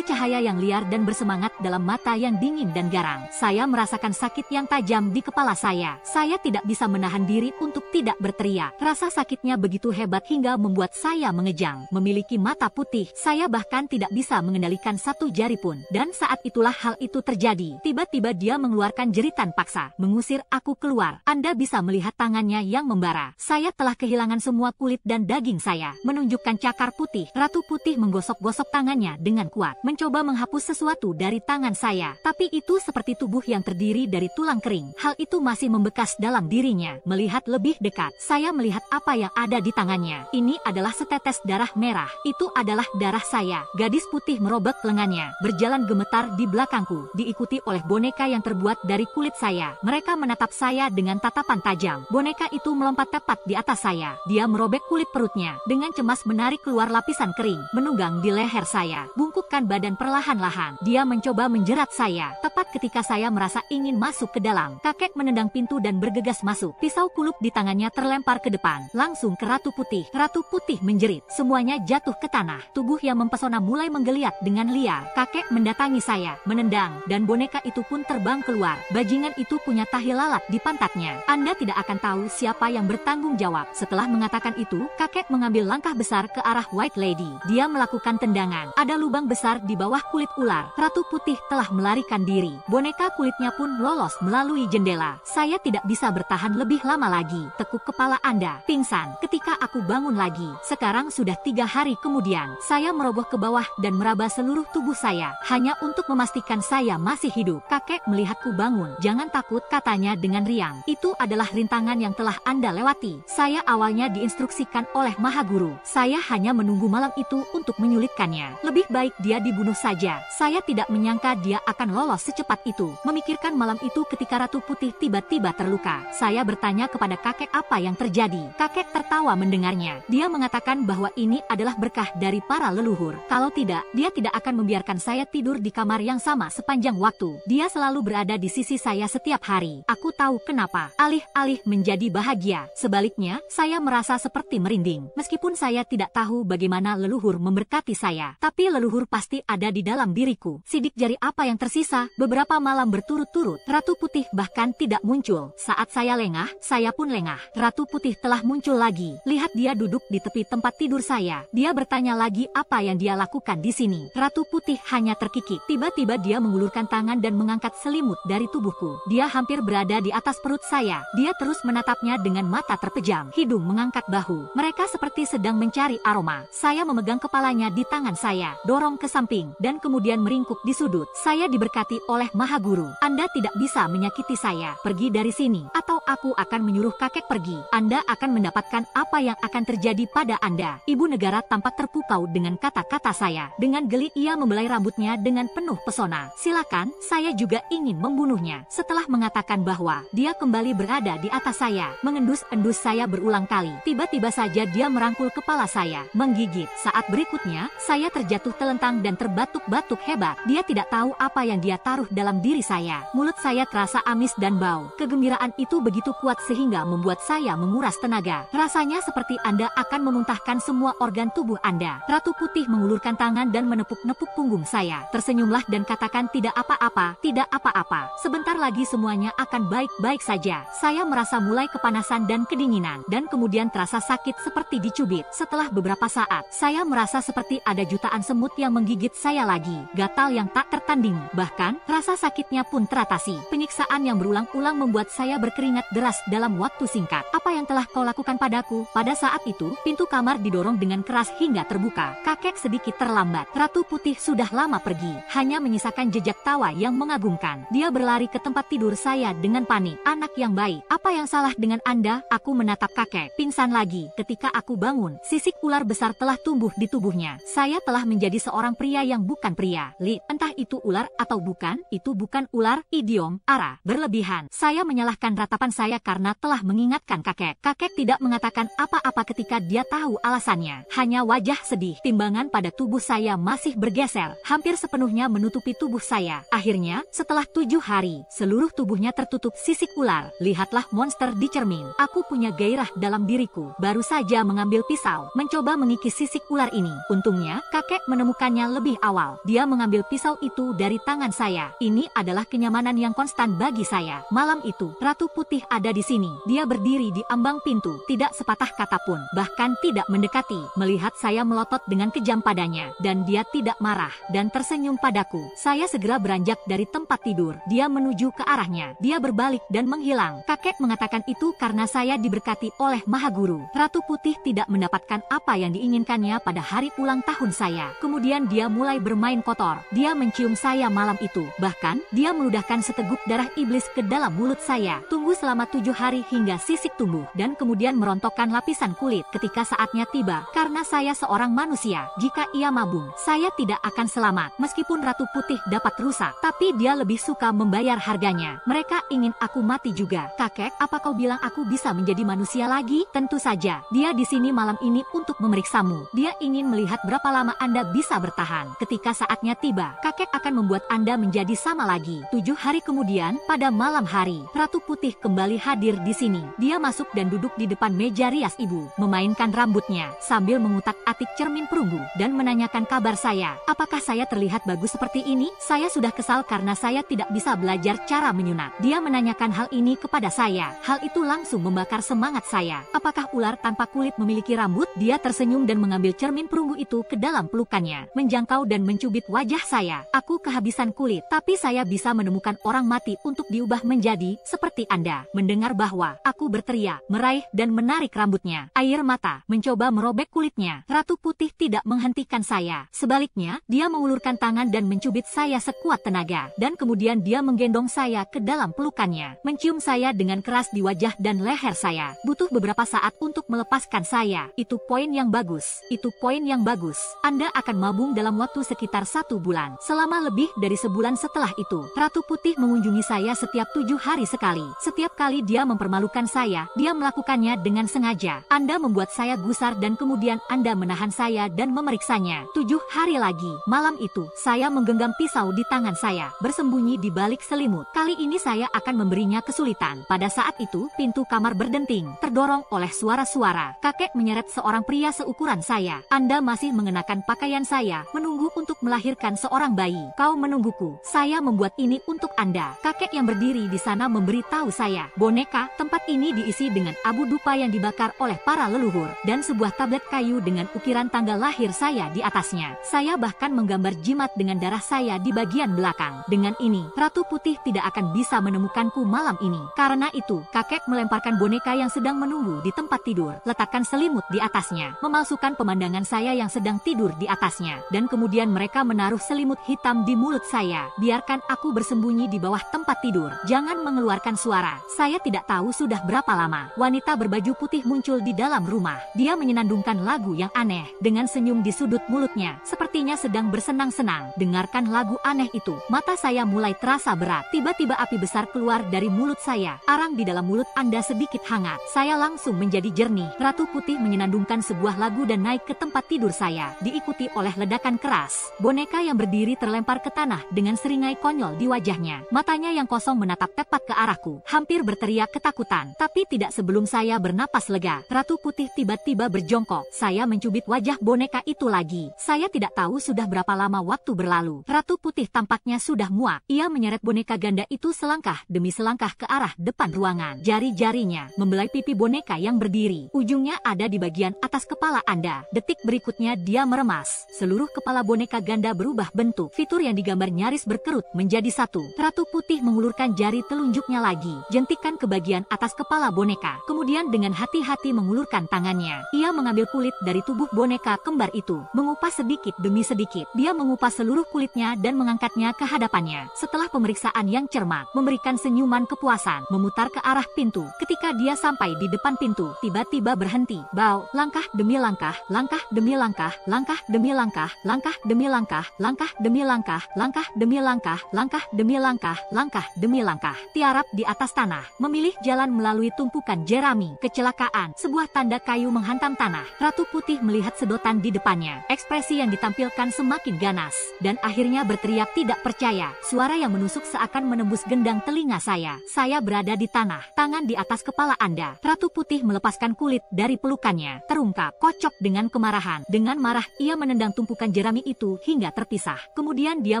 cahaya yang liar dan bersemangat dalam mata yang dingin dan garang. Saya merasakan sakit yang tajam di kepala saya. Saya tidak bisa menahan diri untuk tidak berteriak. Rasa sakitnya begitu hebat hingga membuat saya mengejang. Memiliki mata putih, saya bahkan tidak bisa mengendalikan satu jari pun. Dan saat itulah hal itu terjadi. Tiba-tiba dia mengeluarkan jeritan paksa, mengusir aku keluar. Anda bisa melihat tangannya yang membara. Saya telah kehilangan semua kulit dan daging saya. Menunjukkan cakar putih, Ratu Putih menggosok-gosok tangannya dengan kuat, mencoba menghapus sesuatu dari tangan saya. Tapi itu seperti tubuh yang terdiri dari tulang kering. Hal itu masih membekas dalam dirinya. Melihat lebih dekat, saya melihat apa yang ada di tangannya. Ini adalah setetes darah merah. Itu adalah darah saya. Gadis putih merobek lengannya, berjalan gemetar di belakangku, diikuti oleh boneka yang terbuat dari kulit saya. Mereka menatap saya dengan tatapan tajam. Boneka itu melompat tepat di atas saya. Dia merobek kulit perutnya, dengan cemas menarik keluar lapisan kering, menunggang di leher saya. Bungkukkan badan perlahan-lahan. Dia mencoba menjerat saya. Tepat ketika saya merasa ingin masuk ke dalam, kakek menendang pintu dan bergegas masuk. Pisau kulup di tangannya terlempar ke depan, langsung ke Ratu Putih. Ratu Putih menjerit. Semuanya jatuh ke tanah. Tubuh yang mempesona mulai menggeliat dengan liar. Kakek mendatangi saya, menendang, dan boneka itu pun terbang keluar. Bajingan itu punya tahi lalat di pantatnya. Anda tidak akan tahu siapa yang bertanggung jawab. Setelah mengatakan itu, kakek mengambil langkah besar ke arah White Lady. Dia melakukan tendangan. Ada lubang besar di bawah kulit ular. Ratu Putih telah melarikan diri. Boneka kulitnya pun lolos melalui jendela. Saya tidak bisa bertahan lebih lama lagi. Tekuk kepala Anda, pingsan. Ketika aku bangun lagi, sekarang sudah 3 hari kemudian, saya meroboh ke bawah dan meraba seluruh tubuh saya, hanya untuk memastikan saya masih hidup. Kakek melihatku bangun. Jangan takut, katanya dengan riang. Itu adalah rintangan yang telah Anda lewati. Saya awalnya diinstruksikan oleh Maha Guru. Saya hanya menunggu malam itu untuk menyulitkannya. Lebih baik dia dibunuh saja. Saya tidak menyangka dia akan lolos secepat itu. Memikirkan malam itu ketika Ratu Putih tiba-tiba terluka. Saya bertanya kepada kakek apa yang terjadi. Kakek tertawa mendengarnya. Dia mengatakan bahwa ini adalah berkah dari para leluhur. Kalau tidak, dia tidak akan membiarkan saya tidur di kamar yang sama sepanjang waktu. Dia selalu berada di sisi saya setiap hari. Aku tahu kenapa. Alih-alih menjadi bahagia, sebaliknya, saya merasa seperti merinding. Meskipun saya tidak tahu bagaimana leluhur memberkati saya, tapi leluhur pasti ada di dalam diriku. Sidik jari apa yang tersisa. Beberapa malam berturut-turut, Ratu Putih bahkan tidak muncul. Saat saya lengah, saya pun lengah. Ratu Putih telah muncul lagi. Lihat dia duduk di tepi tempat tidur saya. Dia bertanya lagi apa yang dia lakukan di sini. Ratu Putih hanya terkikik. Tiba-tiba dia mengulurkan tangan dan mengangkat selimut dari tubuhku. Dia hampir berada di atas perut saya. Dia terus menatapnya dengan mata terpejam. Hidung mengangkat bahu. Mereka seperti sedang mencari aroma. Saya memegang kepalanya di tangan saya, dorong ke samping, dan kemudian meringkuk di sudut. Saya diberkati oleh Maha Guru. Anda tidak bisa menyakiti saya. Pergi dari sini, atau aku akan menyuruh kakek pergi. Anda akan mendapatkan apa yang akan terjadi pada Anda. Ibu negara tampak terpukau dengan kata-kata saya. Dengan geli ia membelai rambutnya dengan penuh pesona. Silakan, saya juga ingin membunuhnya. Setelah mengatakan bahwa dia kembali berada di atas saya, mengendus-endus saya berulang kali. Tiba-tiba saja dia merangkul kepala saya, menggigit. Saat berikutnya, saya terjatuh telentang dan terbatuk-batuk hebat. Dia tidak tahu apa yang dia taruh dalam diri saya. Mulut saya terasa amis dan bau. Kegembiraan itu begitu kuat sehingga membuat saya menguras tenaga. Rasanya seperti Anda akan memuntahkan semua organ tubuh Anda. Ratu Putih mengulurkan tangan dan menepuk-nepuk punggung saya. Tersenyumlah dan katakan tidak apa-apa, tidak apa-apa. Sebentar lagi semuanya akan baik-baik saja. Saya merasa mulai kepanasan dan kedinginan, dan kemudian terasa sakit seperti dicubit. Setelah beberapa saat, saya merasa seperti ada jutaan semut yang menggigit saya lagi. Gatal yang tak tertandingi. Bahkan, rasa sakitnya pun teratasi. Penyiksaan yang berulang-ulang membuat saya berkeringat deras dalam waktu singkat. Apa yang telah kau lakukan padaku? Pada saat itu, pintu kamar didorong dengan keras hingga terbuka. Kakek sedikit terlambat. Ratu Putih sudah lama pergi, hanya menyisakan jejak tawa yang mengagumkan. Dia berlari ke tempat tidur saya dengan panik. Anak yang baik, apa yang salah dengan Anda? Aku menatap kakek. Pingsan lagi. Ketika aku bangun, sisik ular besar telah tumbuh di tubuhnya. Saya telah menjadi seorang pria yang bukan pria. Entah itu ular atau bukan, itu bukan ular, idiom, ara, berlebihan. Saya menyalahkan ratapan saya karena telah mengingatkan kakek. Kakek tidak mengatakan apa-apa ketika dia tahu alasannya. Hanya wajah sedih. Timbangan pada tubuh saya masih bergeser, hampir sepenuhnya menutupi tubuh saya. Akhirnya, setelah 7 hari, seluruh tubuhnya tertutup sisik ular. Lihatlah monster di cermin. Aku punya gairah dalam diriku. Baru saja mengambil pisau, mencoba mengikis sisik ular ini. Untungnya, kakek menemukannya lebih awal. Dia mengambil pisau itu dari tangan saya. Ini adalah kenyamanan yang konstan bagi saya. Malam itu, Ratu Putih ada di sini. Dia berdiri di ambang pintu, tidak sepatah kata pun, bahkan tidak mendekati. Melihat saya melotot dengan kejam padanya, dan dia tidak marah dan tersenyum padaku. Saya segera beranjak dari tempat tidur. Dia menuju ke arahnya. Dia berbalik dan menghilang. Kakek mengatakan itu karena saya diberkati oleh Maha Guru. Ratu Putih tidak mendapatkan apa yang diinginkannya pada hari ulang tahun saya. Kemudian dia mulai bermain kotor. Dia mencium saya malam itu. Bahkan, dia meludahkan seteguk darah iblis ke dalam mulut saya. Tunggu selama 7 hari hingga sisik tumbuh, dan kemudian merontokkan lapisan kulit. Ketika saatnya tiba, karena saya seorang manusia, jika ia mabung, saya tidak akan selamat. Meskipun Ratu Putih dapat rusak, tapi dia lebih suka membayar harganya. Mereka ingin aku mati juga. Kakek, apa kau bilang aku bisa menjadi manusia lagi? Tentu saja. Dia di sini malam ini untuk memeriksamu. Dia ingin melihat berapa lama Anda bisa bertahan. Ketika saatnya tiba, kakek akan membuat Anda menjadi sama lagi. 7 hari kemudian, pada malam hari, Ratu Putih kembali hadir di sini. Dia masuk dan duduk di depan meja rias ibu, memainkan rambutnya, sambil mengutak-atik cermin perunggu, dan menanyakan kabar saya. Apakah saya terlihat bagus seperti ini? Saya sudah kesal karena saya tidak bisa belajar cara menyunat. Dia menanyakan hal ini kepada saya. Hal itu langsung membakar semangat saya. Apakah ular tanpa kulit memiliki rambut? Dia tersenyum dan mengambil cermin perunggu itu ke dalam pelukannya, menjangkau dan mencubit wajah saya. Aku kehabisan kulit, tapi saya bisa menemukan orang mati untuk diubah menjadi seperti Anda. Mendengar bahwa aku berteriak, meraih dan menarik rambutnya. Air mata mencoba merobek kulitnya. Ratu Putih tidak menghentikan saya. Sebaliknya, dia mengulurkan tangan dan mencubit saya sekuat tenaga. Dan kemudian dia menggendong saya ke dalam pelukannya, mencium saya dengan keras di wajah dan leher saya. Butuh beberapa saat untuk melepaskan saya. Itu poin yang bagus. Itu poin yang bagus. Anda akan mabung dalam waktu sekitar 1 bulan. Selama lebih dari sebulan setelah itu, Ratu Putih mengunjungi saya setiap 7 hari sekali. Setiap kali dia mempermalukan saya, dia melakukannya dengan sengaja. Anda membuat saya gusar dan kemudian Anda menahan saya dan memeriksanya. 7 hari lagi, malam itu, saya menggenggam pisau di tangan saya, bersembunyi di balik selimut. Kali ini saya akan memberinya kesulitan. Pada saat itu, pintu kamar berdenting, terdorong oleh suara-suara. Kakek menyeret seorang pria seukuran saya. Anda masih mengenakan pakaian saya, menunggu untuk melahirkan seorang bayi. Kau menungguku. Saya membuat ini untuk Anda. Kakek yang berdiri di sana memberitahu saya. Boneka, tempat ini diisi dengan abu dupa yang dibakar oleh para leluhur, dan sebuah tablet kayu dengan ukiran tanggal lahir saya di atasnya. Saya bahkan menggambar jimat dengan darah saya di bagian belakang. Dengan ini, Ratu Putih tidak akan bisa menemukanku malam ini. Karena itu, kakek melemparkan boneka yang sedang menunggu di tempat tidur, letakkan selimut di atasnya, memalsukan pemandangan saya yang sedang tidur di atasnya, dan kemudian mereka menaruh selimut hitam di mulut saya. Biarkan aku bersembunyi di bawah tempat tidur. Jangan mengeluarkan suara. Saya tidak tahu sudah berapa lama wanita berbaju putih muncul di dalam rumah. Dia menyenandungkan lagu yang aneh dengan senyum di sudut mulutnya, sepertinya sedang bersenang-senang. Dengarkan lagu aneh itu, mata saya mulai terasa berat. Tiba-tiba api besar keluar dari mulut saya. Arang di dalam mulut Anda sedikit hangat. Saya langsung menjadi jernih. Ratu Putih menyenandungkan sebuah lagu dan naik ke tempat tidur saya, diikuti oleh ledakan keras. Boneka yang berdiri terlempar ke tanah dengan seringai konyol di wajahnya. Matanya yang kosong menatap tepat ke arahku, hampir berteriak ketakutan. Tapi tidak sebelum saya bernapas lega. Ratu Putih tiba-tiba berjongkok. Saya mencubit wajah boneka itu lagi. Saya tidak tahu sudah berapa lama waktu berlalu. Ratu Putih tampaknya sudah muak. Ia menyeret boneka ganda itu selangkah demi selangkah ke arah depan ruangan. Jari-jarinya membelai pipi boneka yang berdiri. Ujungnya ada di bagian atas kepala Anda. Detik berikutnya dia meremas. Seluruh kepala boneka ganda berubah bentuk. Fitur yang digambar nyaris berkerut menjadi satu. Ratu Putih mengulurkan jari telunjuknya lagi, jentikan ke bagian atas kepala boneka. Kemudian dengan hati-hati mengulurkan tangannya. Ia mengambil kulit dari tubuh boneka kembar itu, mengupas sedikit demi sedikit. Dia mengupas seluruh kulitnya dan mengangkatnya ke hadapannya. Setelah pemeriksaan yang cermat, memberikan senyuman kepuasan, memutar ke arah pintu. Ketika dia sampai di depan pintu, tiba-tiba berhenti. Bau, langkah demi langkah, langkah demi langkah, langkah demi langkah, langkah demi langkah, langkah demi langkah, langkah demi langkah, langkah demi langkah, langkah demi langkah. Tiarap di atas tanah, memilih jalan melalui tumpukan jerami. Kecelakaan, sebuah tanda kayu menghantam tanah. Ratu Putih melihat sedotan di depannya. Ekspresi yang ditampilkan semakin ganas, dan akhirnya berteriak tidak percaya. Suara yang menusuk seakan menembus gendang telinga saya. Saya berada di tanah, tangan di atas kepala Anda. Ratu Putih melepaskan kulit dari pelukannya, terungkap, kocok dengan kemarahan. Dengan marah, ia menendang tumpukan jerami itu hingga terpisah. Kemudian dia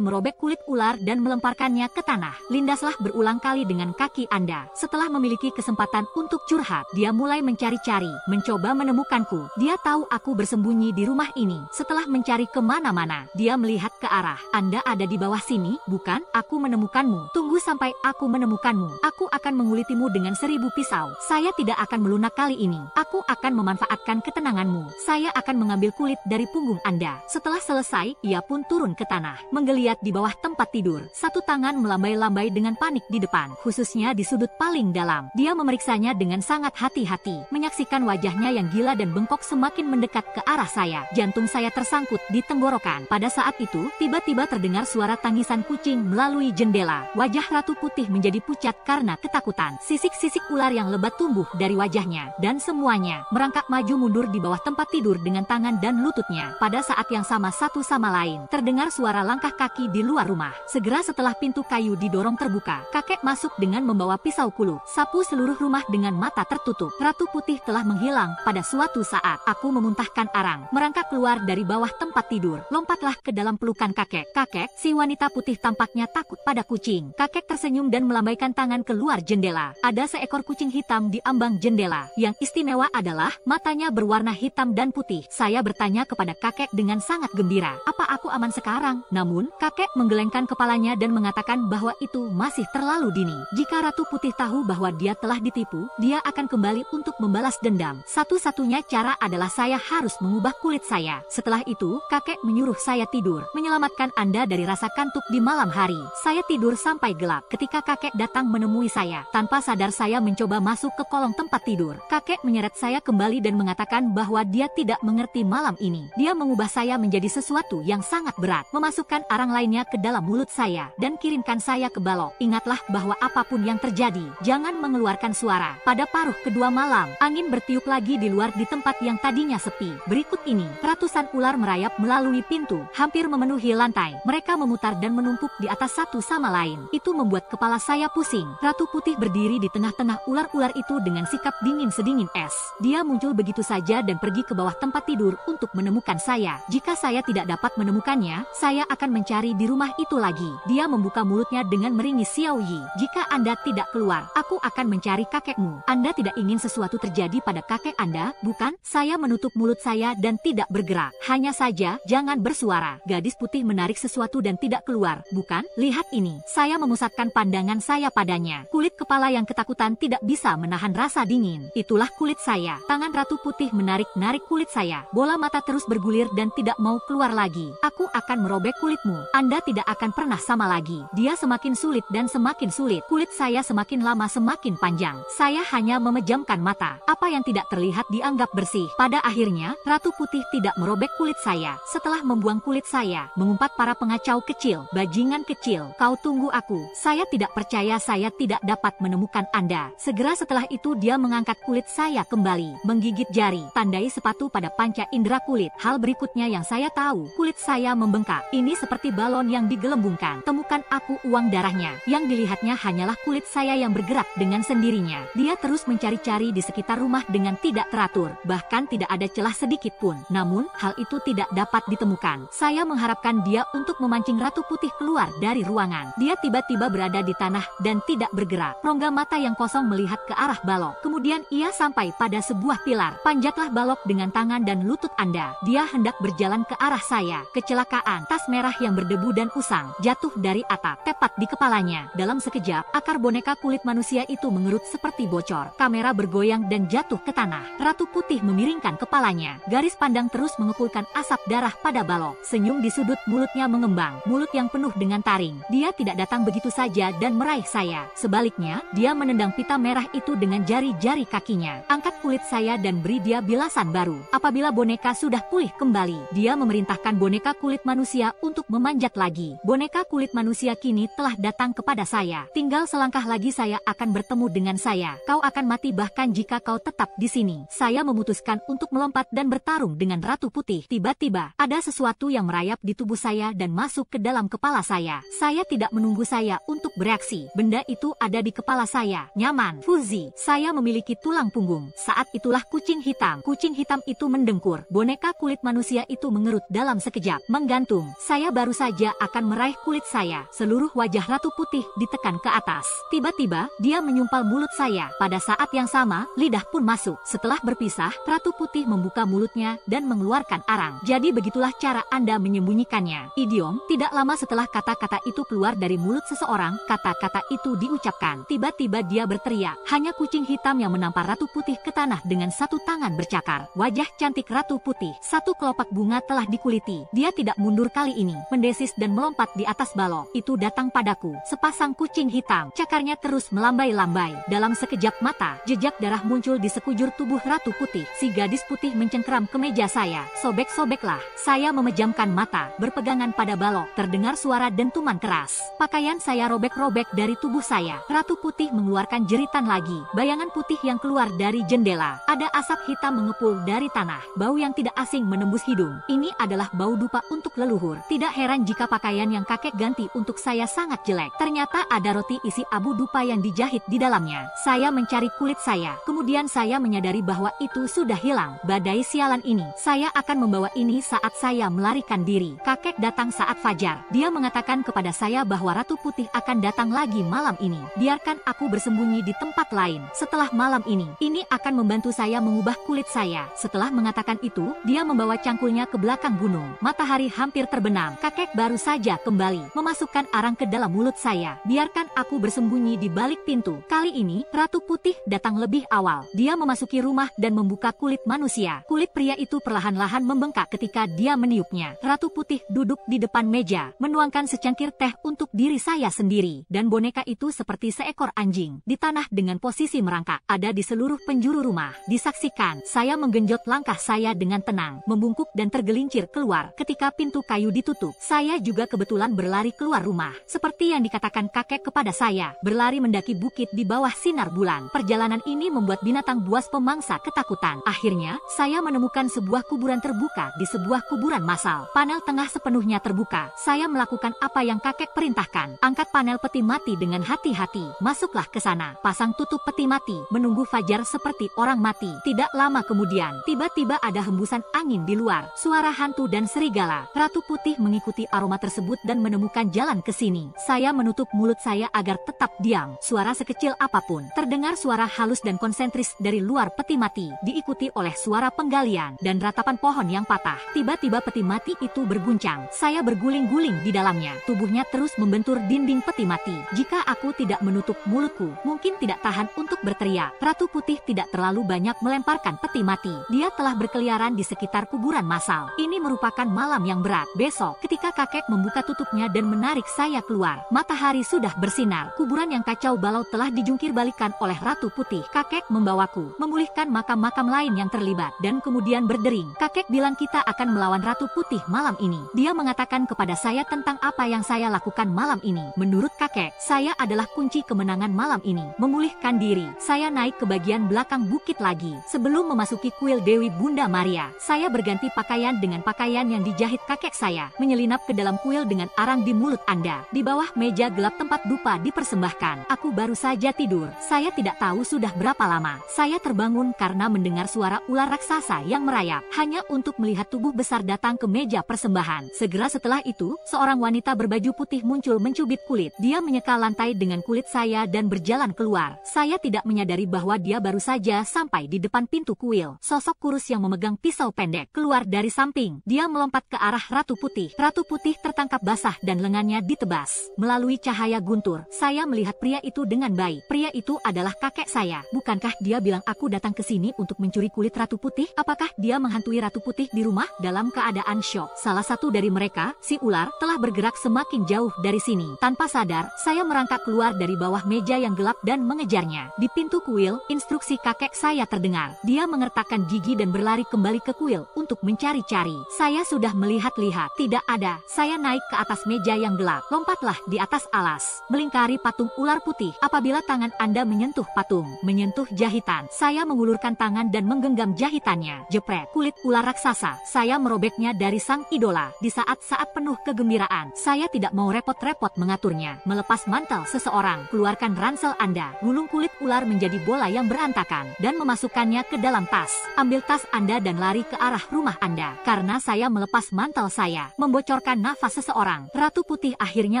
merobek kulit ular dan melemparkannya ke tanah. Lindaslah berulang kali dengan kaki Anda. Setelah memiliki kesempatan untuk curhat, dia mulai mencari-cari, mencoba menemukanku. Dia tahu aku bersembunyi di rumah ini. Setelah mencari kemana-mana, dia melihat ke arah. Anda ada di bawah sini, bukan? Aku menemukanmu. Tunggu sampai aku menemukanmu. Aku akan mengulitimu dengan 1000 pisau. Saya tidak akan melunak kali ini. Aku akan memanfaatkan ketenanganmu. Saya akan mengambil kulit dari punggung Anda. Setelah selesai, ia pun turun ke tanah, menggeliat di bawah tempat tidur. Satu tangan melambai-lambai dengan panik di depan, khususnya di sudut paling dalam. Dia memeriksanya dengan sangat hati-hati, menyaksikan wajahnya yang gila dan bengkok semakin mendekat ke arah saya. Jantung saya tersangkut di tenggorokan. Pada saat itu, tiba-tiba terdengar suara tangisan kucing melalui jendela. Wajah Ratu Putih menjadi pucat karena ketakutan. Sisik-sisik ular yang lebat tumbuh dari wajahnya, dan semuanya merangkak maju mundur di bawah tempat tidur dengan tangan dan lututnya. Pada saat yang sama satu sama lain, terdengar suara langkah kaki di luar rumah. Segera setelah pintu kayu didorong terbuka, kakek masuk dengan membawa pisau kuluk. Sapu seluruh rumah dengan mata tertutup. Ratu Putih telah menghilang. Pada suatu saat, aku memuntahkan arang, merangkak keluar dari bawah tempat tidur. Lompatlah ke dalam pelukan kakek. Kakek, si wanita putih tampaknya takut pada kucing. Kakek tersenyum dan melambaikan tangan keluar jendela. Ada seekor kucing hitam di ambang jendela. Yang istimewa adalah matanya berwarna hitam dan putih. Saya bertanya kepada kakek dengan sangat gembira, apa aku aman sekarang? Namun, kakek menggelengkan kepalanya dan mengatakan bahwa itu masih terlalu dini. Jika Ratu Putih tahu bahwa dia telah ditipu, dia akan kembali untuk membalas dendam. Satu-satunya cara adalah saya harus mengubah kulit saya. Setelah itu, kakek menyuruh saya tidur, menyelamatkan Anda dari rasa kantuk di malam hari. Saya tidur sampai gelap ketika kakek datang menemui saya. Tanpa sadar saya mencoba masuk ke kolong tempat tidur. Kakek menyeret saya kembali dan mengatakan bahwa dia tidak mengerti malam ini. Dia mengubah saya menjadi sesuatu yang sangat berat, memasukkan arang lainnya ke dalam mulut saya, dan kirimkan saya ke balok. Ingatlah bahwa apapun yang terjadi, jangan mengeluarkan suara. Pada paruh kedua malam, angin bertiup lagi di luar di tempat yang tadinya sepi. Berikut ini, ratusan ular merayap melalui pintu, hampir memenuhi lantai. Mereka memutar dan menumpuk di atas satu sama lain. Itu membuat kepala saya pusing. Ratu Putih berdiri di tengah-tengah ular-ular itu dengan sikap dingin sedingin es. Dia muncul begitu saja dan pergi ke bawah tempat tidur untuk menemukan saya. Jika saya tidak dapat menemukannya, saya akan mencari di rumah itu lagi. Dia membuka mulutnya dengan meringis. Xiao Yi, jika Anda tidak keluar, aku akan mencari kakekmu. Anda tidak ingin sesuatu terjadi pada kakek Anda, bukan? Saya menutup mulut saya dan tidak bergerak. Hanya saja, jangan bersuara. Gadis putih menarik sesuatu dan tidak keluar, bukan? Lihat ini. Saya memusatkan pandangan saya padanya. Kulit kepala yang ketakutan tidak bisa menahan rasa dingin. Itulah kulit saya. Tangan Ratu Putih menarik-narik kulit saya. Bola mata terus bergulir dan tidak mau keluar lagi. Aku akan merobek kulitmu. Anda tidak akan pernah sama lagi. Dia semakin sulit dan semakin sulit. Kulit saya semakin lama semakin panjang. Saya hanya memejamkan mata. Apa yang tidak terlihat dianggap bersih. Pada akhirnya, Ratu Putih tidak merobek kulit saya. Setelah membuang kulit saya, mengumpat para pengacau kecil. Bajingan kecil, kau tunggu aku. Saya tidak percaya saya tidak dapat menemukan Anda. Segera setelah itu dia mengangkat kulit saya kembali. Menggigit jari, tandai sepatu pada panca indera kulit. Hal berikutnya yang saya tahu, kulit saya membengkak. Ini seperti balon yang digelembungkan. Temukan aku uang darahnya. Yang dilihatnya hanyalah kulit saya yang bergerak dengan sendirinya. Dia terus mencari-cari di sekitar rumah dengan tidak teratur. Bahkan tidak ada celah sedikit pun. Namun, hal itu tidak dapat ditemukan. Saya mengharapkan dia untuk memancing Ratu Putih keluar dari ruangan. Dia tiba-tiba berada di tanah dan tidak bergerak. Rongga mata yang kosong melihat ke arah balok. Kemudian ia sampai pada sebuah pilar. Panjatlah balok dengan tangan dan lutut Anda. Dia hendak berjalan ke arah saya. Kecelakaan. Tas merah yang berdebu dan usang jatuh dari atap, tepat di kepalanya. Dalam sekejap, akar boneka kulit manusia itu mengerut seperti bocor. Kamera bergoyang dan jatuh ke tanah. Ratu Putih memiringkan kepalanya. Garis pandang terus mengepulkan asap darah pada balok. Senyum di sudut mulutnya mengembang. Mulut yang penuh dengan taring. Dia tidak datang begitu saja dan meraih saya. Sebaliknya, dia menendang pita merah itu dengan jari-jari kakinya. Angkat kulit saya dan beri dia bilasan baru. Apabila boneka sudah pulih kembali, dia memerintahkan boneka kulit manusia untuk memanjat lagi. Boneka kulit manusia kini telah datang kepada saya. Tinggal selangkah lagi saya akan bertemu dengan saya. Kau akan mati bahkan jika kau tetap di sini. Saya memutuskan untuk melompat dan bertarung dengan Ratu Putih. Tiba-tiba, ada sesuatu yang merayap di tubuh saya dan masuk ke dalam kepala saya. Saya tidak menunggu saya untuk bereaksi. Benda itu ada di kepala saya. Nyaman. Fuzzy. Saya memiliki tulang punggung. Saat itulah kucing hitam. Kucing hitam itu mendengkur. Boneka kulit manusia itu mengerut dalam sekejap. Menggantung. Saya baru saja akan meraih kulit saya. Seluruh wajah Ratu Putih ditekan ke atas. Tiba-tiba, dia menyumpal mulut saya. Pada saat yang sama, lidah pun masuk. Setelah berpisah, Ratu Putih membuka mulutnya dan mengeluarkan arang. Jadi begitulah cara Anda menyembunyikannya. Idiom. Tidak lama setelah kata-kata itu keluar dari mulut seseorang, kata-kata itu diucapkan. Tiba-tiba dia berteriak. Hanya kucing hitam yang menampar Ratu Putih ke tanah dengan satu tangan bercakar. Wajah cantik Ratu Putih. Satu kelopak bunga telah dikuliti. Dia tidak mundur kali ini. Mendesis dan melompat di atas balok. Itu datang padaku. Sepasang kucing hitam. Cakarnya terus melambai-lambai. Dalam sekejap mata, jejak darah muncul di sekujur tubuh Ratu Putih. Si gadis putih mencengkeram ke meja saya. Sobek-sobeklah. Saya memejamkan mata, berpegangan pada balok. Terdengar suara dentuman keras. Pakaian saya robek-robek dari tubuh saya. Ratu Putih mengeluarkan jeritan lagi. Bayangan putih yang keluar dari jendela. Ada asap hitam mengepul dari tanah. Bau yang tidak asing menembus hidung. Ini adalah bau dupa untuk leluhur. Tidak heran jika pakaian yang kakek ganti untuk saya sangat jelek. Ternyata ada roti isi abu dupa yang dijahit di dalamnya. Saya mencari kulit saya. Kemudian saya menyadari bahwa itu sudah hilang. Badai sialan ini. Saya akan membawa ini saat saya melarikan diri. Kakek datang saat fajar. Dia mengatakan kepada saya bahwa Ratu Putih akan datang lagi malam ini. Biarkan aku bersembunyi di tempat lain. Setelah malam ini akan membantu saya mengubah kulit saya. Setelah mengatakan itu, dia membawa cangkulnya ke belakang gunung. Matahari hampir terbenam. Kakek baru saja kembali, memasukkan arang ke dalam mulut saya. Biarkan aku bersembunyi di balik pintu. Kali ini, Ratu Putih datang lebih awal. Dia memasuki rumah dan membuka kulit manusia. Kulit pria itu perlahan-lahan membengkak ketika dia meniupnya. Ratu Putih duduk di depan meja, menuangkan secangkir teh untuk diri saya sendiri. Dan boneka itu seperti seekor anjing, di tanah dengan posisi merangkak. Ada di seluruh penjuru rumah. Disaksikan, saya menggenjot langkah saya dengan tenang, membungkuk dan tergelincir keluar. Ketika pintu kayu ditutup, saya juga kebetulan berlari keluar rumah. Seperti yang dikatakan kakek kepada saya, berlari mendaki bukit di bawah sinar bulan. Perjalanan ini membuat binatang buas pemangsa ketakutan. Akhirnya, saya menemukan sebuah kuburan terbuka di sebuah kuburan massal. Panel tengah sepenuhnya terbuka. Saya melakukan apa yang kakek perintahkan. Angkat panel peti mati dengan hati-hati. Masuklah ke sana. Pasang tutup peti mati. Menunggu fajar seperti orang mati. Tidak lama kemudian, tiba-tiba ada hembusan angin di luar. Suara hantu dan serigala. Ratu Putih mengikuti aroma tersebut dan menemukan jalan ke sini. Saya menutup mulut saya agar tetap diam. Suara sekecil apapun. Terdengar suara halus dan konsentris dari luar peti mati. Diikuti oleh suara penggalian dan ratapan pohon yang patah. Tiba-tiba peti mati itu berguncang. Saya berguling-guling di dalamnya. Tubuhnya terus membentur dinding peti mati. Jika aku tidak menutup mulutku, mungkin tidak tahan untuk berteriak. Ratu Putih tidak terlalu banyak melemparkan peti mati. Dia telah berkeliaran di sekitar kuburan massal. Ini merupakan malam yang berat. Besok, ketika kakek membuka tutupnya dan menarik saya keluar, matahari sudah bersinar. Kuburan yang kacau balau-balau telah dijungkir balikan oleh Ratu Putih. Kakek membawaku memulihkan makam-makam lain yang terlibat dan kemudian berdering. Kakek bilang kita akan melawan Ratu Putih malam ini. Dia mengatakan kepada saya tentang apa yang saya lakukan malam ini. Menurut kakek, saya adalah kunci kemenangan malam ini. Memulihkan diri. Saya naik ke bagian belakang bukit lagi. Sebelum memasuki kuil Dewi Bunda Maria, saya berganti pakaian dengan pakaian yang dijahit kakek saya. Menyelinap ke dalam kuil dengan arang di mulut Anda. Di bawah meja gelap tempat dupa dipersembahkan. Aku baru saja tidur. Saya tidak tahu sudah berapa lama. Saya terbangun karena mendengar suara ular raksasa yang merayap. Hanya untuk melihat tubuh besar datang ke meja persembahan. Segera setelah itu, seorang wanita berbaju putih muncul mencubit kulit. Dia menyeka lantai dengan kulit saya dan berjalan keluar. Saya tidak menyadari bahwa dia baru saja sampai di depan pintu kuil. Sosok kurus yang memegang pisau pendek keluar dari samping. Dia melompat ke arah Ratu Putih. Ratu Putih tertangkap basah dan lengannya ditebas. Melalui cahaya guntur, saya melihat pria itu dengan baik. Pria itu adalah kakek saya. Bukankah dia bilang aku datang ke sini untuk mencuri kulit Ratu Putih? Apakah dia menghantui Ratu Putih di rumah? Dalam keadaan syok, salah satu dari mereka, si ular, telah bergerak semakin jauh dari sini. Tanpa sadar, saya merangkak keluar dari bawah meja yang gelap dan mengejarnya. Di pintu kuil, instruksi kakek saya terdengar. Dia mengertakkan gigi dan berlari kembali ke kuil untuk mencari-cari. Saya sudah melihat-lihat, tidak ada. Saya naik ke atas meja yang gelap. Lompatlah di atas alas, melingkari patung ular putih. Apabila tangan Anda menyentuh patung, menyentuh jahitan, saya mengulurkan tangan dan menggenggam jahitannya. Jepret, kulit ular raksasa. Saya merobeknya dari sang idola. Di saat-saat penuh kegembiraan, saya tidak mau repot-repot mengaturnya. Melepas mantel seseorang, keluarkan ransel Anda, gulung kulit ular menjadi bola yang berantakan, dan memasukkannya ke dalam tas. Ambil tas Anda dan lari ke arah rumah Anda. Karena saya melepas mantel saya, membocorkan nafas seseorang. Ratu Putih akhirnya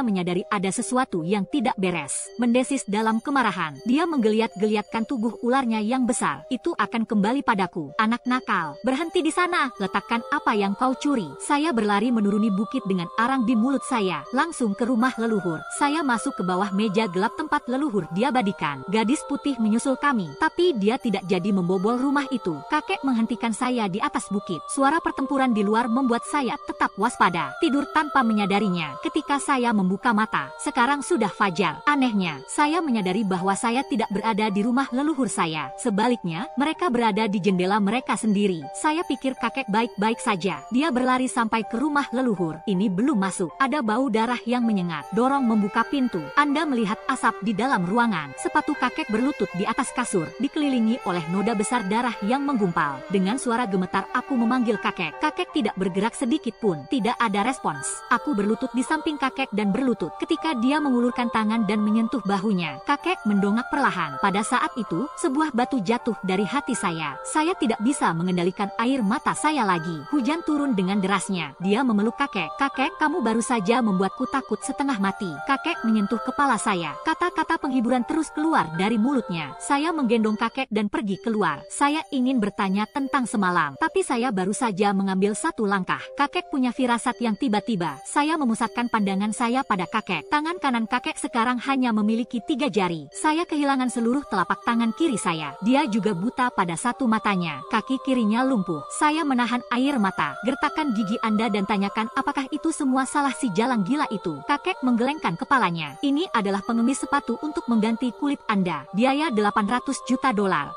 menyadari ada sesuatu yang tidak beres. Mendesis dalam kemarahan, dia menggeliat-geliatkan tubuh ularnya yang besar. Itu akan kembali padaku. Anak nakal, berhenti di sana. Letakkan apa yang kau curi. Saya berlari menuruni bukit dengan arang di mulut saya, langsung ke rumah leluhur. Saya masuk ke bawah meja gelap tempat leluhur diabadikan. Gadis putih menyusul kami, tapi dia tidak jadi membobol rumah itu. Kakek menghentikan saya di atas bukit. Suara pertempuran di luar membuat saya tetap waspada. Tidur tanpa menyadarinya. Ketika saya membuka mata, sekarang sudah fajar. Anehnya, saya menyadari bahwa saya tidak berada di rumah leluhur saya. Sebaliknya, mereka berada di jendela mereka sendiri. Saya pikir kakek baik-baik saja. Dia berlari sampai ke rumah leluhur. Ini belum masuk. Ada bau darah yang menyengat. Dorong membuka pintu. Anda melihat asap di dalam ruangan. Sepatu kakek berlutut di atas kasur, dikelilingi oleh noda besar darah yang menggumpal. Dengan suara gemetar aku memanggil kakek. Kakek tidak bergerak sedikit pun. Tidak ada respons. Aku berlutut di samping kakek dan berlutut. Ketika dia mengulurkan tangan dan menyentuh bahunya, kakek mendongak perlahan. Pada saat itu, sebuah batu jatuh dari hati saya. Saya tidak bisa mengendalikan air mata saya lagi. Hujan turun dengan derasnya. Dia memeluk kakek. Kakek, kamu baru saja membuatku takut setengah mati. Kakek menyentuh kepala saya. Kata-kata penghiburan terus keluar dari mulutnya. Saya menggendong kakek dan pergi keluar. Saya ingin bertanya tentang semalam, tapi saya baru saja mengambil satu langkah. Kakek punya firasat yang tiba-tiba. Saya memusatkan pandangan saya pada kakek. Tangan kanan kakek sekarang hanya memiliki 3 jari. Saya kehilangan seluruh telapak tangan kiri saya. Dia juga buta pada satu matanya. Kaki kirinya lumpuh. Saya menahan air mata. Gertakkan gigi Anda dan tanyakan apakah itu semua salah si jalang gila itu. Kakek menggelengkan kepalanya. Ini adalah pengemis sepatu untuk mengganti kulit Anda. Biaya $800 juta.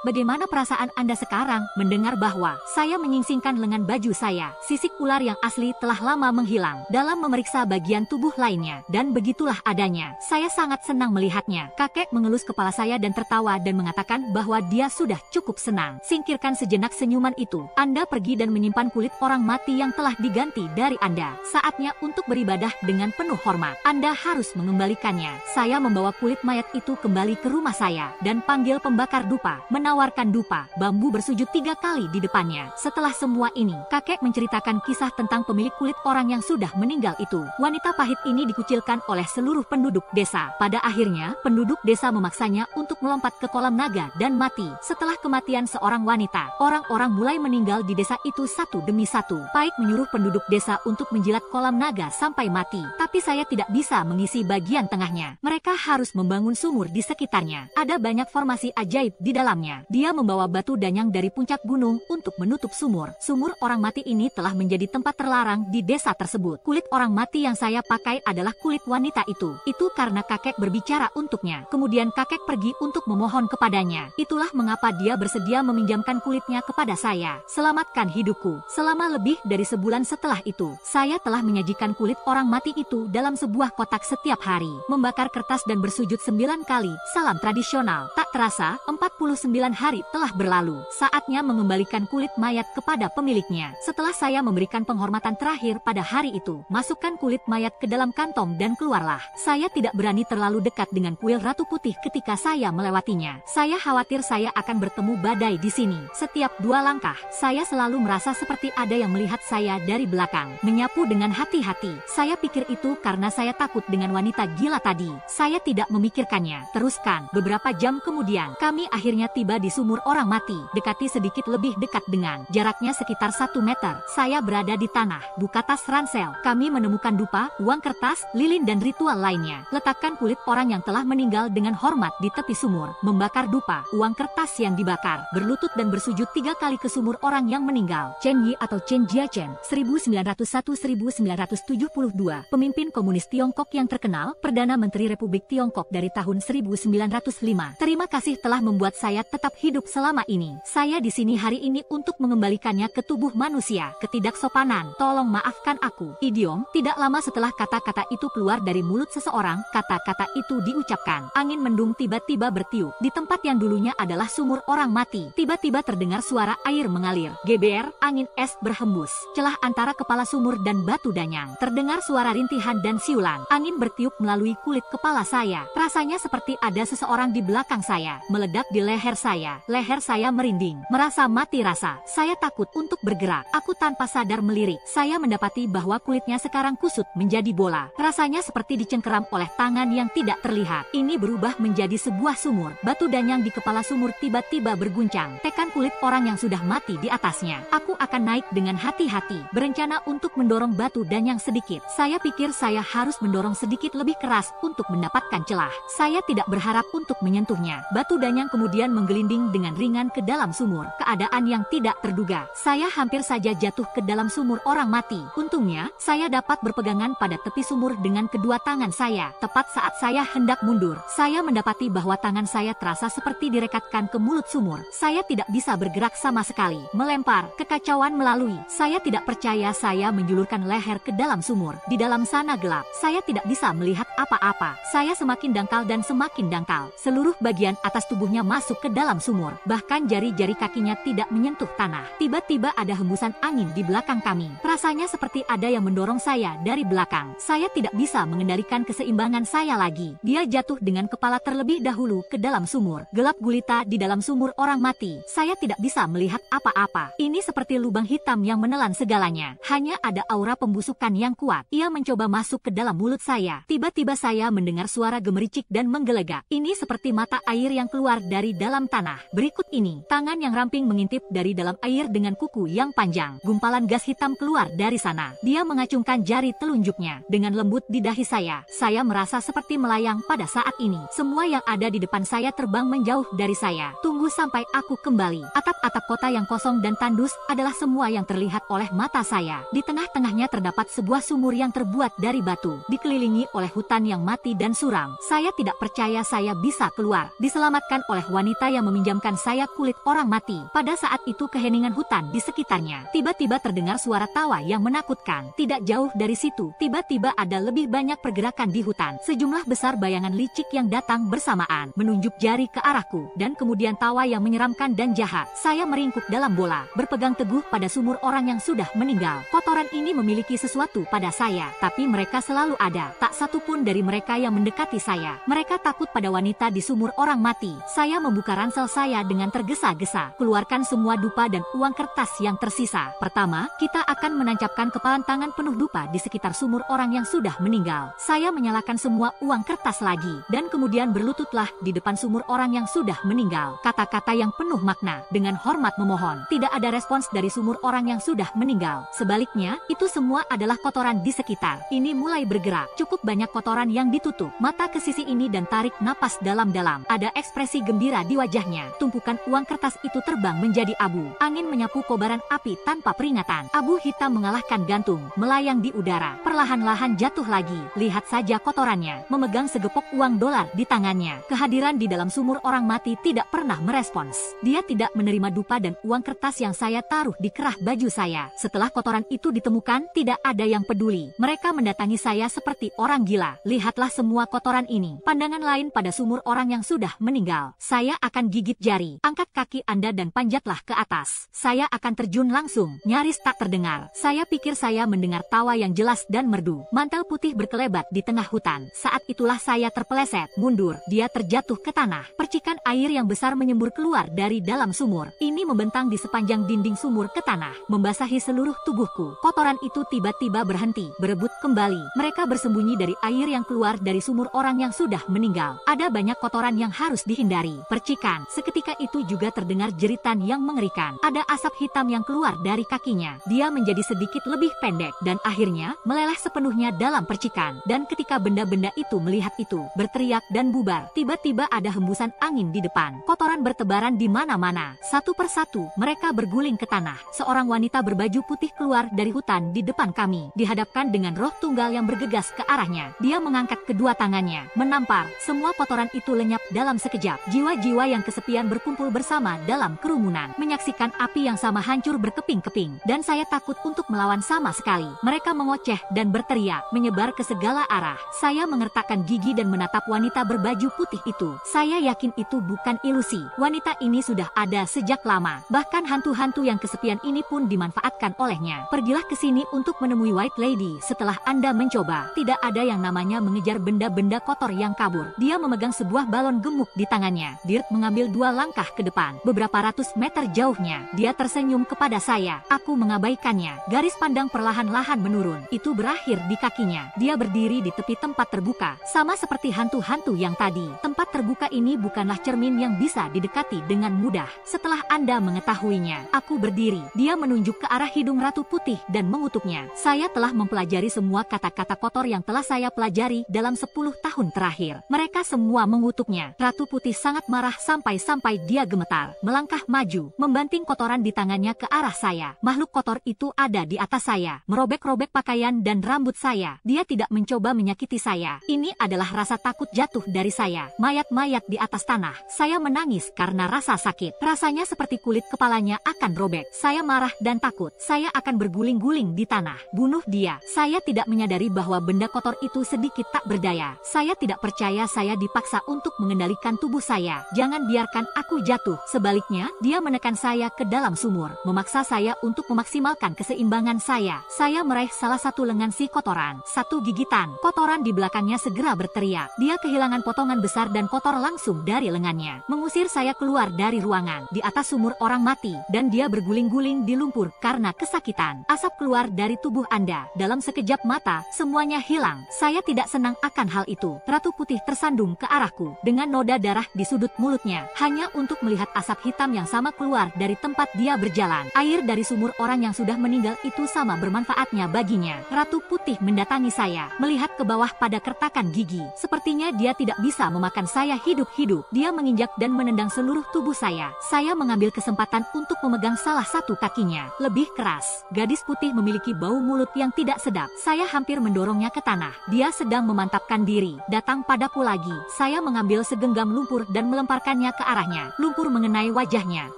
Bagaimana perasaan Anda sekarang mendengar bahwa saya menyingsingkan lengan baju saya? Sisik ular yang asli telah lama menghilang. Dalam memeriksa bagian tubuh lainnya, dan begitulah adanya. Saya sangat senang melihatnya. Kakek mengelus kepala saya dan tertawa dan mengatakan bahwa dia sudah cukup senang. Singkirkan sejenak senyuman itu. Anda pergi dan menyimpan kulit orang mati yang telah diganti dari Anda. Saatnya untuk beribadah dengan penuh hormat. Anda harus mengembalikannya. Saya membawa kulit mayat itu kembali ke rumah saya dan panggil pembakar dupa, menawarkan dupa. Bambu bersujud 3 kali di depannya. Setelah semua ini, kakek menceritakan kisah tentang pemilik kulit orang yang sudah meninggal itu. Wanita pahit ini dikucilkan oleh seluruh penduduk desa. Pada akhirnya, penduduk desa memaksanya untuk melompat ke kolam naga dan mati. Setelah kematian seorang wanita, orang-orang mulai meninggal di desa itu satu demi satu. Paik menyuruh penduduk desa untuk menjilat kolam naga sampai mati. Tapi saya tidak bisa mengisi bagian tengahnya. Mereka harus membangun sumur di sekitarnya. Ada banyak formasi ajaib di dalamnya. Dia membawa batu danyang dari puncak gunung untuk menutup sumur. Sumur orang mati ini telah menjadi tempat terlarang di desa tersebut. Kulit orang mati yang saya pakai adalah kulit wanita itu. Itu karena kakek berbicara untuk untuknya. Kemudian kakek pergi untuk memohon kepadanya. Itulah mengapa dia bersedia meminjamkan kulitnya kepada saya. Selamatkan hidupku. Selama lebih dari sebulan setelah itu, saya telah menyajikan kulit orang mati itu dalam sebuah kotak setiap hari. Membakar kertas dan bersujud 9 kali, salam tradisional. Tak terasa, 49 hari telah berlalu. Saatnya mengembalikan kulit mayat kepada pemiliknya. Setelah saya memberikan penghormatan terakhir pada hari itu, masukkan kulit mayat ke dalam kantong dan keluarlah. Saya tidak berani terlalu dekat dengan kuil Ratu Putih ketika saya melewatinya. Saya khawatir saya akan bertemu badai di sini. Setiap 2 langkah, saya selalu merasa seperti ada yang melihat saya dari belakang. Menyapu dengan hati-hati. Saya pikir itu karena saya takut dengan wanita gila tadi. Saya tidak memikirkannya. Teruskan. Beberapa jam kemudian, kami akhirnya tiba di sumur orang mati. Dekati sedikit lebih dekat dengan jaraknya sekitar 1 meter. Saya berada di tanah. Buka tas ransel. Kami menemukan dupa, uang kertas, lilin dan ritual lainnya. Letakkan kulit orang yang telah meninggal dengan hormat di tepi sumur. Membakar dupa, uang kertas yang dibakar. Berlutut dan bersujud 3 kali ke sumur orang yang meninggal. Chen Yi atau Chen Jiachen, 1901-1972, pemimpin komunis Tiongkok yang terkenal, Perdana Menteri Republik Tiongkok dari tahun 1905. Terima kasih telah membuat saya tetap hidup selama ini. Saya di sini hari ini untuk mengembalikannya ke tubuh manusia. Ketidaksopanan, tolong maafkan aku. Idiom. Tidak lama setelah kata-kata itu keluar dari mulut seseorang, kata-kata itu diucapkan. Angin mendung tiba-tiba bertiup. Di tempat yang dulunya adalah sumur orang mati, tiba-tiba terdengar suara air mengalir. Geber, angin es berhembus. Celah antara kepala sumur dan batu danyang. Terdengar suara rintihan dan siulan. Angin bertiup melalui kulit kepala saya. Rasanya seperti ada seseorang di belakang saya. Meledak di leher saya. Leher saya merinding. Merasa mati rasa. Saya takut untuk bergerak. Aku tanpa sadar melirik. Saya mendapati bahwa kulitnya sekarang kusut menjadi bola. Rasanya seperti dicengkeram oleh tangan yang tidak terlihat. Ini berubah menjadi sebuah sumur. Batu danyang di kepala sumur tiba-tiba berguncang. Tekan kulit orang yang sudah mati di atasnya. Aku akan naik dengan hati-hati. Berencana untuk mendorong batu danyang sedikit. Saya pikir saya harus mendorong sedikit lebih keras untuk mendapatkan celah. Saya tidak berharap untuk menyentuhnya. Batu danyang kemudian menggelinding dengan ringan ke dalam sumur. Keadaan yang tidak terduga. Saya hampir saja jatuh ke dalam sumur orang mati. Untungnya, saya dapat berpegangan pada tepi sumur dengan kedua tangan saya. Tepat saat saya hendak mundur, saya mendapati bahwa tangan saya terasa seperti direkatkan ke mulut sumur. Saya tidak bisa bergerak sama sekali. Melempar, kekacauan melalui. Saya tidak percaya saya menjulurkan leher ke dalam sumur. Di dalam sana gelap. Saya tidak bisa melihat apa-apa. Saya semakin dangkal dan semakin dangkal. Seluruh bagian atas tubuhnya masuk ke dalam sumur. Bahkan jari-jari kakinya tidak menyentuh tanah. Tiba-tiba ada hembusan angin di belakang kami. Rasanya seperti ada yang mendorong saya dari belakang. Saya tidak bisa mengendalikan keseimbangan saya lagi. Dia jatuh dengan kepala terlebih dahulu ke dalam sumur. Gelap gulita di dalam sumur orang mati. Saya tidak bisa melihat apa-apa. Ini seperti lubang hitam yang menelan segalanya. Hanya ada aura pembusukan yang kuat. Ia mencoba masuk ke dalam mulut saya. Tiba-tiba saya mendengar suara gemericik dan menggelegak. Ini seperti mata air yang keluar dari dalam tanah. Berikut ini, tangan yang ramping mengintip dari dalam air dengan kuku yang panjang. Gumpalan gas hitam keluar dari sana. Dia mengacungkan jari telunjuknya dengan lembut di dahi saya. Saya merasa seperti melayang pada saat ini. Semua yang ada di depan saya terbang menjauh dari saya. Tunggu sampai aku kembali. Atap-atap kota yang kosong dan tandus adalah semua yang terlihat oleh mata saya. Di tengah-tengahnya terdapat sebuah sumur yang terbuat dari batu, dikelilingi oleh hutan yang mati dan suram. Saya tidak percaya saya bisa keluar. Diselamatkan oleh wanita yang meminjamkan saya kulit orang mati. Pada saat itu keheningan hutan di sekitarnya. Tiba-tiba terdengar suara tawa yang menakutkan. Tidak jauh dari situ, tiba-tiba ada lebih banyak pergerakan di hutan. Sejumlah besar bayangan licik yang datang bersamaan, menunjuk jari ke arahku, dan kemudian tawa yang menyeramkan dan jahat. Saya meringkuk dalam bola, berpegang teguh pada sumur orang yang sudah meninggal. Kotoran ini memiliki sesuatu pada saya, tapi mereka selalu ada. Tak satu pun dari mereka yang mendekati saya. Mereka takut pada wanita di sumur orang mati. Saya membuka ransel saya dengan tergesa-gesa. Keluarkan semua dupa dan uang kertas yang tersisa. Pertama, kita akan menancapkan kepalan tangan penuh dupa di sekitar sumur orang yang sudah meninggal. Saya menyalakan semua uang kertas lagi, dan kemudian berlututlah di depan sumur orang yang sudah meninggal. Kata-kata yang penuh makna, dengan hormat memohon. Tidak ada respons dari sumur orang yang sudah meninggal. Sebaliknya, itu semua adalah kotoran di sekitar. Ini mulai bergerak. Cukup banyak kotoran yang ditutup. Mata ke sisi ini dan tarik napas dalam-dalam. Ada ekspresi gembira di wajahnya. Tumpukan uang kertas itu terbang menjadi abu. Angin menyapu kobaran api tanpa peringatan. Abu hitam mengalahkan gantung, melayang di udara. Perlahan-lahan jatuh lagi. Lihat saja kotorannya. Memegang segepok uang dolar di tangannya. Kehadiran di dalam sumur orang mati tidak pernah merespons. Dia tidak menerima dupa dan uang kertas yang saya taruh di kerah baju saya. Setelah kotoran itu ditemukan, tidak ada yang peduli. Mereka mendatangi saya seperti orang gila. Lihatlah semua kotoran ini. Pandangan lain pada sumur orang yang sudah meninggal. Saya akan gigit jari. Angkat kaki Anda dan panjatlah ke atas. Saya akan terjun langsung. Nyaris tak terdengar. Saya pikir saya mendengar tawa yang jelas dan merdu. Mantel putih berkelebat di tengah hutan. Saat itulah saya terpeleset, mundur. Dia terjatuh ke tanah. Percikan air yang besar menyembur keluar dari dalam sumur. Ini membentang di sepanjang dinding sumur ke tanah, membasahi seluruh tubuhku. Kotoran itu tiba-tiba berhenti, berebut kembali. Mereka bersembunyi dari air yang keluar dari sumur orang yang sudah meninggal. Ada banyak kotoran yang harus dihindari. Percikan. Seketika itu juga terdengar jeritan yang mengerikan. Ada asap hitam yang keluar dari kakinya. Dia menjadi sedikit lebih pendek dan akhirnya meleleh sepenuhnya dalam percikan. Dan ketika benda-benda itu melihat itu, berteriak dan bubar. Tiba-tiba ada hembusan angin di depan. Kotoran bertebaran di mana-mana. Satu persatu mereka berguling ke tanah. Seorang wanita berbaju putih keluar dari hutan di depan kami. Dihadapkan dengan roh tunggal yang bergegas ke arahnya. Dia mengangkat kedua tangannya, menampar. Semua kotoran itu lenyap dalam sekejap. Jiwa-jiwa yang kesepian berkumpul bersama dalam kerumunan, menyaksikan api yang sama hancur berkeping-keping. Dan saya takut untuk melawan sama sekali. Mereka mengoceh dan berteriak, menyebar ke segala arah. Saya mengertakkan gigi dan menatap wanita berbaju putih itu. Saya yakin itu bukan ilusi. Wanita ini sudah ada sejak lama. Bahkan hantu-hantu yang kesepian ini pun dimanfaatkan olehnya. Pergilah ke sini untuk menemui White Lady. Setelah Anda mencoba, tidak ada yang namanya mengejar benda-benda kotor yang kabur. Dia memegang sebuah balon gemuk di tangannya. Dirk mengambil 2 langkah ke depan. Beberapa ratus meter jauhnya, dia tersenyum kepada saya. Aku mengabaikannya. Garis pandang perlahan-lahan menurun. Itu berakhir di kakinya. Dia berdiri di tepi tempat terbuka, sama seperti hantu-hantu yang tadi. Tempat terbuka ini bukanlah cermin yang bisa didekati dengan mudah. Setelah Anda mengetahuinya, aku berdiri. Dia menunjuk ke arah hidung Ratu Putih dan mengutuknya. Saya telah mempelajari semua kata-kata kotor yang telah saya pelajari dalam 10 tahun terakhir. Mereka semua mengutuknya. Ratu Putih sangat marah sampai dia gemetar. Melangkah maju, membanting kotoran di tangannya ke arah saya. Makhluk kotor itu ada di atas saya, merobek-robek pakaian dan rambut saya. Dia tidak mencoba menyakiti saya. Ini adalah rasa takut jatuh dari saya. Mayat-mayat di atas tanah. Saya menangis karena rasa sakit. Rasanya seperti kulit kepalanya akan robek. Saya marah dan takut. Saya akan berguling-guling di tanah. Bunuh dia. Saya tidak menyadari bahwa benda kotor itu sedikit tak berdaya. Saya tidak percaya saya dipaksa untuk mengendalikan tubuh saya. Jangan biarkan aku jatuh. Sebaliknya, dia menekan saya ke dalam sumur, memaksa saya untuk memaksimalkan keseimbangan saya. Saya meraih salah satu lengan si kotoran. Satu gigitan. Kotoran di belakangnya segera berteriak. Dia kehilangan potongan besar dan kotor langsung dari lengannya. Mengusir saya keluar dari ruangan. Di atas sumur orang mati. Dan dia berguling-guling di lumpur karena kesakitan. Asap keluar dari tubuh Anda. Dalam sekejap mata, semuanya hilang. Saya tidak senang akan hal itu. Ratu Putih tersandung ke arahku dengan noda darah di sudut mulutnya, hanya untuk melihat asap hitam yang sama keluar dari tempat dia berjalan. Air dari sumur orang yang sudah meninggal itu sama bermanfaatnya baginya. Ratu Putih mendatangi saya, melihat ke bawah pada kertakan gigi. Sepertinya dia tidak bisa memakan saya hidup-hidup. Dia menginjak dan menendang seluruh tubuh saya. Saya mengambil kesempatan untuk memegang salah satu kakinya. Lebih keras. Gadis putih memiliki bau mulut yang tidak sedap. Saya hampir mendorongnya ke tanah. Dia sedang memantapkan diri. Datang padaku lagi. Saya mengambil segenggam lumpur dan melemparkannya ke arahnya. Lumpur mengenai wajahnya.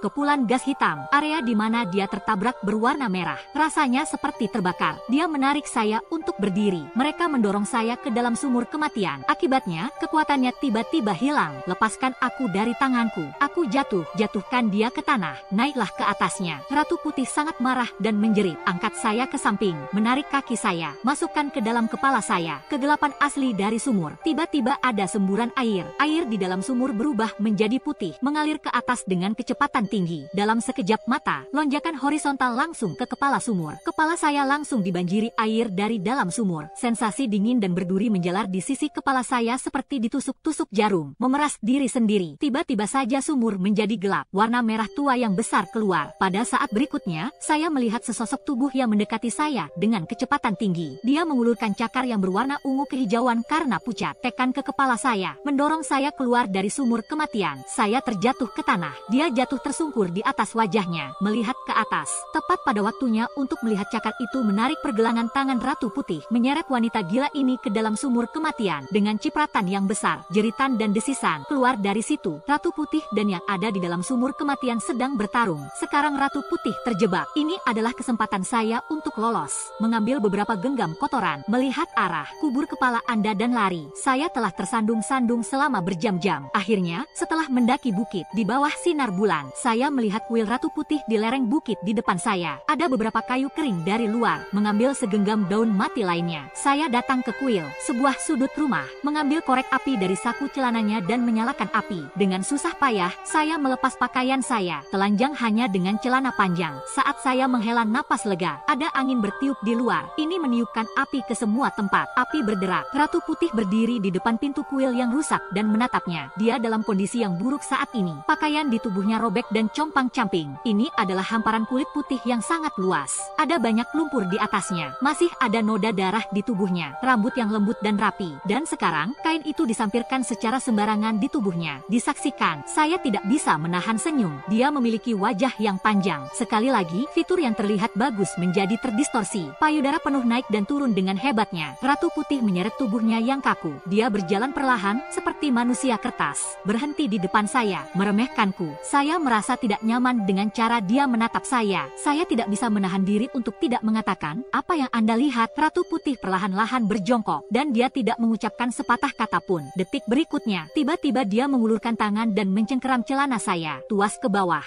Kepulan gas hitam. Area di mana dia tertabrak berwarna merah. Rasanya seperti terbakar. Dia menarik saya untuk berdiri. Mereka mendorong saya ke dalam sumur kematian. Akibatnya, kekuatannya tiba-tiba hilang. Lepaskan aku dari tanganku. Aku jatuh. Jatuhkan dia ke tanah. Naiklah ke atasnya. Ratu Putih sangat marah dan menjerit. Angkat saya ke samping. Menarik kaki saya. Masukkan ke dalam kepala saya. Kegelapan asli dari sumur. Tiba-tiba ada semburan air. Air di dalam sumur berubah menjadi putih. Mengalir ke atas dengan kecepatan tinggi. Dalam sekejap mata, lonjakan horizontal langsung ke kepala sumur. Kepala saya langsung dibanjiri air dari dalam sumur. Sensasi dingin dan berduri menjalar di sisi kepala saya seperti ditusuk-tusuk jarum. Memeras diri sendiri. Tiba-tiba saja sumur menjadi gelap. Warna merah tua yang besar keluar. Pada saat berikutnya, saya melihat sesosok tubuh yang mendekati saya dengan kecepatan tinggi. Dia mengulurkan cakar yang berwarna ungu kehijauan karena pucat. Tekan ke kepala saya, mendorong saya keluar dari sumur kematian. Saya terjatuh ke tanah. Dia jatuh tersungkur di atas wajahnya, melihat ke atas. Tepat pada waktunya untuk melihat cakar itu menarik pergelangan tangan Ratu Putih, menyeret wanita gila ini ke dalam sumur kematian. Dengan cipratan yang besar, jeritan dan desisan keluar dari situ. Ratu Putih dan yang ada di dalam sumur kematian sedang bertarung. Sekarang Ratu Putih terjebak. Ini adalah kesempatan saya untuk lolos. Mengambil beberapa genggam kotoran, melihat arah kubur kepala Anda dan lari. Saya telah tersandung-sandung selama berjam-jam. Akhirnya, setelah mendaki bukit di bawah sinar bulan, saya melihat kuil Ratu Putih di lereng bukit di depan saya. Ada beberapa kayu kering dari luar. Mengambil segenggam daun mati lainnya, saya datang ke kuil, sebuah sudut rumah, mengambil korek api dari saku celananya dan menyalakan api. Dengan susah payah, saya melepas pakaian saya, telanjang hanya dengan celana panjang. Saat saya menghela napas lega, ada angin bertiup di luar. Ini meniupkan api ke semua tempat. Api berderak. Ratu Putih berdiri di depan pintu kuil yang rusak dan menatapnya. Dia dalam kondisi yang buruk saat ini. Pakaian di tubuhnya robek dan compang-camping. Ini adalah hamparan kulit putih yang sangat luas. Ada banyak lumpur di atasnya. Masih ada noda darah di tubuhnya. Rambut yang lembut dan rapi. Dan sekarang, kain itu disampirkan secara sembarangan di tubuhnya. Disaksikan, saya tidak bisa menahan senyum. Dia memiliki wajah yang panjang. Sekali lagi, fitur yang terlihat bagus menjadi terdistorsi. Payudara penuh naik dan turun dengan hebatnya. Ratu Putih menyeret tubuhnya yang kaku. Dia berjalan perlahan, seperti manusia kertas. Berhenti di depan saya, meremehkanku. Saya merasa tidak nyaman dengan cara dia menatap saya. Saya tidak bisa menahan diri untuk tidak mengatakan, apa yang Anda lihat? Ratu Putih perlahan-lahan berjongkok, dan dia tidak mengucapkan sepatah kata pun. Detik berikutnya, tiba-tiba dia mengulurkan tangan dan mencengkeram celana saya, tuas ke bawah.